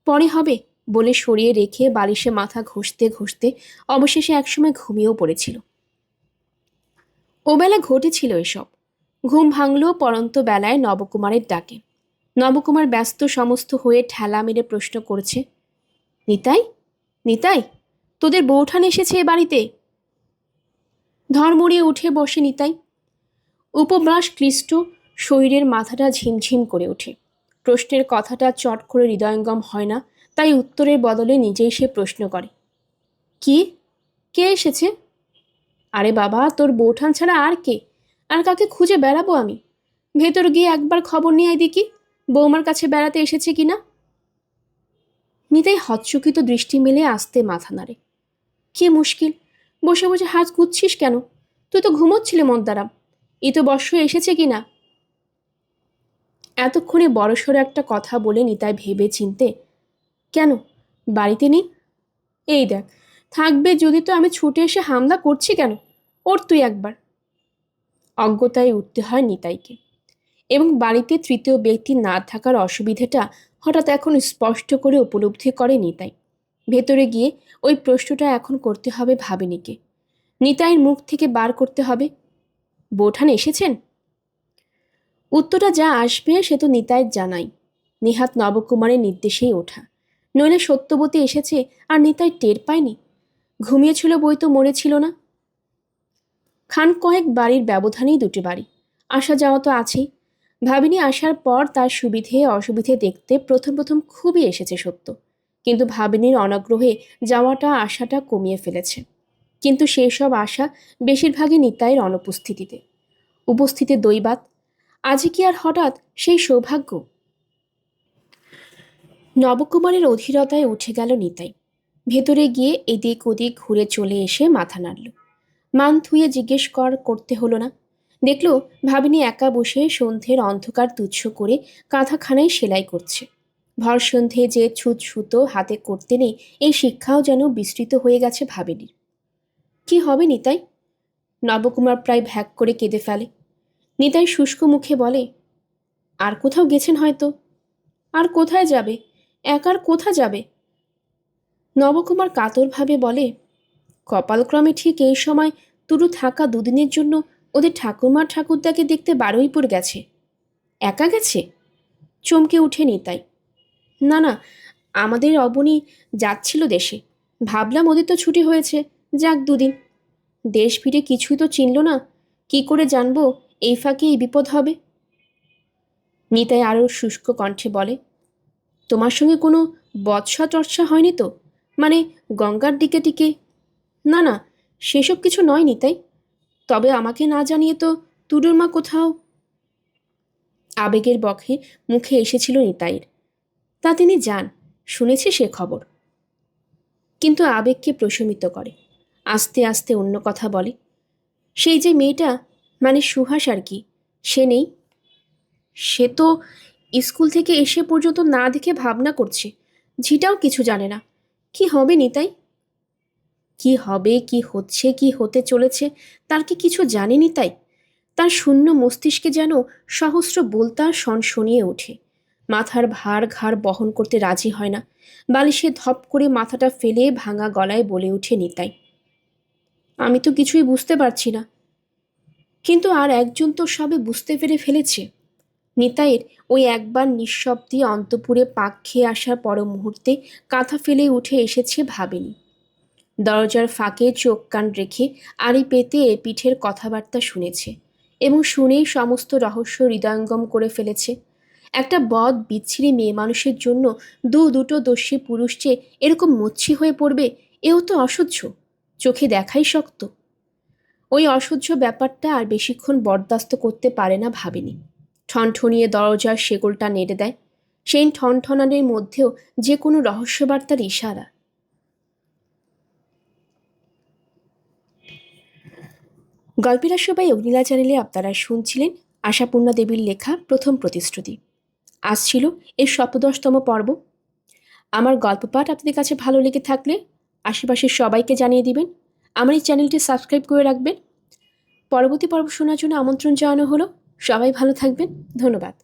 পরে হবে বলে সরিয়ে রেখে বালিশে মাথা ঘষতে ঘষতে অবশেষে একসময় ঘুমিয়েও পড়েছিল। ওবেলা ঘটেছিল এসব। ঘুম ভাঙল পরন্ত বেলায় নবকুমারের ডাকে। নবকুমার ব্যস্ত সমস্ত হয়ে ঠেলা মেরে প্রশ্ন করছে, নিতাই, নিতাই, তোদের বৌঠান এসেছে এ বাড়িতে? ধর্মড়িয়ে উঠে বসে নিতাই। উপবাস ক্লিষ্ট শরীরের মাথাটা ঝিমঝিম করে ওঠে। প্রশ্নের কথাটা চট করে হৃদয়ঙ্গম হয় না, তাই উত্তরের বদলে নিজেই সে প্রশ্ন করে, কি? কে এসেছে? আরে বাবা, তোর বৌঠান ছাড়া আর কে? আর কাকে খুঁজে বেড়াবো আমি? ভেতর গিয়ে একবার খবর নিয়ে আয় দেখি বৌমার কাছে বেড়াতে এসেছে কিনা। নিতাই হতচকিত দৃষ্টি মেলে আস্তে মাথা নাড়ে। কি মুশকিল, বসে বসে হাত কুচ্ছিস কেন? তুই তো ঘুমোচ্ছিলে মন্দারাম। ইতবর্ষ এসেছে কিনা? এতক্ষণে বড়সড় একটা কথা বলে নিতাই ভেবে চিনতে, কেন, বাড়িতে নেই? এই দেখ, থাকবে যদি তো আমি ছুটে এসে হামলা করছি কেন? ওর তুই একবার। অজ্ঞতায় উঠতে হয় নিতাইকে। এবং বাড়িতে তৃতীয় ব্যক্তি না থাকার অসুবিধাটা হঠাৎ এখন স্পষ্ট করে উপলব্ধি করে নিতাই। ভেতরে গিয়ে ওই প্রশ্নটা এখন করতে হবে ভাবিনীকে। নিতাইয়ের মুখ থেকে বার করতে হবে, বৌঠান এসেছেন? উত্তরটা যা আসবে সে তো নিতাইয়ের জানাই। নিহাত নবকুমারের নির্দেশেই ওঠা, নইলে সত্যবতী এসেছে আর নিতাই টের পায়নি। ঘুমিয়েছিল বই তো মরেছিল না। খান কয়েক বাড়ির ব্যবধানেই দুটি বাড়ি, আসা যাওয়া তো আছেই। ভাবিনী আসার পর তার সুবিধে অসুবিধে দেখতে প্রথম প্রথম খুবই এসেছে সত্য, কিন্তু ভাবিনীর অনাগ্রহে যাওয়াটা আশাটা কমিয়ে ফেলেছে। কিন্তু সেই সব আশা বেশিরভাগই নিতাইয়ের অনুপস্থিতিতে। উপস্থিতি দৈবাত, আজই কি আর হঠাৎ সেই সৌভাগ্য? নবকুমারের অধীরতায় উঠে গেল নিতাই। ভেতরে গিয়ে এদিক ওদিক ঘুরে চলে এসে মাথা নাড়ল। মান থুয়ে জিজ্ঞেস করতে হলো না। দেখল ভাবিনী একা বসে সন্ধ্যের অন্ধকার তুচ্ছ করে কাঁথাখানায় সেলাই করছে। ভর সন্ধে যে ছুত সুতো হাতে করতে নেই, এই শিক্ষাও যেন বিস্তৃত হয়ে গেছে ভাবিনীর। কি হবে নিতাই? নবকুমার প্রায় ভ্যাক করে কেঁদে ফেলে। নিতাই শুষ্ক মুখে বলে, আর কোথাও গেছেন হয়তো। আর কোথায় যাবে? একার কোথা যাবে? নবকুমার কাতরভাবে বলে, কপালক্রমে ঠিক এই সময় টুটু থাকা দুদিনের জন্য ওদের ঠাকুমা ঠাকুরদাকে দেখতে বারুইপুর গেছে। একা গেছে? চমকে উঠে নিতাই। না না, আমাদের অবনী যাচ্ছিল দেশে। ভাবলাম ওদের তো ছুটি হয়েছে, যাক দুদিন। দেশ ফিরে কিছুই তো চিনল না, কি করে জানবো এই ফাঁকে এই বিপদ হবে? নিতাই আরও শুষ্ক কণ্ঠে বলে, তোমার সঙ্গে কোনো বচসা টর্চা হয়নি তো? মানে গঙ্গার দিকে টিকে? না না, সেসব কিছু নয় নিতাই। তবে আমাকে না জানিয়ে তো টুডুর মা কোথাও। আবেগের বখে মুখে এসেছিল নিতাইয়ের। তা তিনি যান, শুনেছি সে খবর। কিন্তু আবেগকে প্রশমিত করে, আস্তে আস্তে অন্য কথা বলে, সেই যে মেয়েটা, মানে সুহাস আর কি, সে নেই। সে তো স্কুল থেকে এসে পর্যন্ত না দেখে ভাবনা করছে, ঝিটাও কিছু জানে না। কি হবে নিতাই? কি হবে, কি হচ্ছে, কি হতে চলেছে, তার কি কিছু জানে নিতাই? তার শূন্য মস্তিষ্কে যেন সহস্র বোলতার শনিয়ে ওঠে। মাথার ভার ঘাড় বহন করতে রাজি হয় না। বালিশে ধপ করে মাথাটা ফেলে ভাঙা গলায় বলে ওঠে নিতাই, আমি তো কিছুই বুঝতে পারছি না। কিন্তু আর একজন তো সবে বুঝতে পেরে ফেলেছে। নিতাইয়ের ওই একবার নিঃশব্দে অন্তপুরে পাক খেয়ে আসার পর মুহূর্তে কাঁথা ফেলে উঠে এসেছে ভাবেনি। দরজার ফাঁকে চোখ কান রেখে আড়ি পেতে পিঠের কথাবার্তা শুনেছে এবং শুনেই সমস্ত রহস্য হৃদয়ঙ্গম করে ফেলেছে। একটা বদ বিচ্ছিরি মেয়ে মানুষের জন্য দুটো দোষী পুরুষ যে এরকম মচ্ছি হয়ে পড়বে, এও তো অসহ্য, চোখে দেখাই শক্ত। ওই অসহ্য ব্যাপারটা আর বেশিক্ষণ বরদাস্ত করতে পারে না ভাবেনি। ঠনঠনিয়ে দরজার শেকলটা নেড়ে দেয়। সেই ঠনঠনানের মধ্যেও যে কোনো রহস্যবার্তার ইশারা। গল্পের সবাই অগ্নিলা চ্যানেলে আপনারা শুনছিলেন আশাপূর্ণা দেবীর লেখা প্রথম প্রতিশ্রুতি। আজ ছিল এর ১৭তম পর্ব। আমার গল্প পাঠ আপনাদের কাছে ভালো লেগে থাকলে আশেপাশের সবাইকে জানিয়ে দিবেন। আমার এই চ্যানেলটি সাবস্ক্রাইব করে রাখবেন। পরবর্তী পর্ব শোনার জন্য আমন্ত্রণ জানানো হলো। সবাই ভালো থাকবেন। ধন্যবাদ।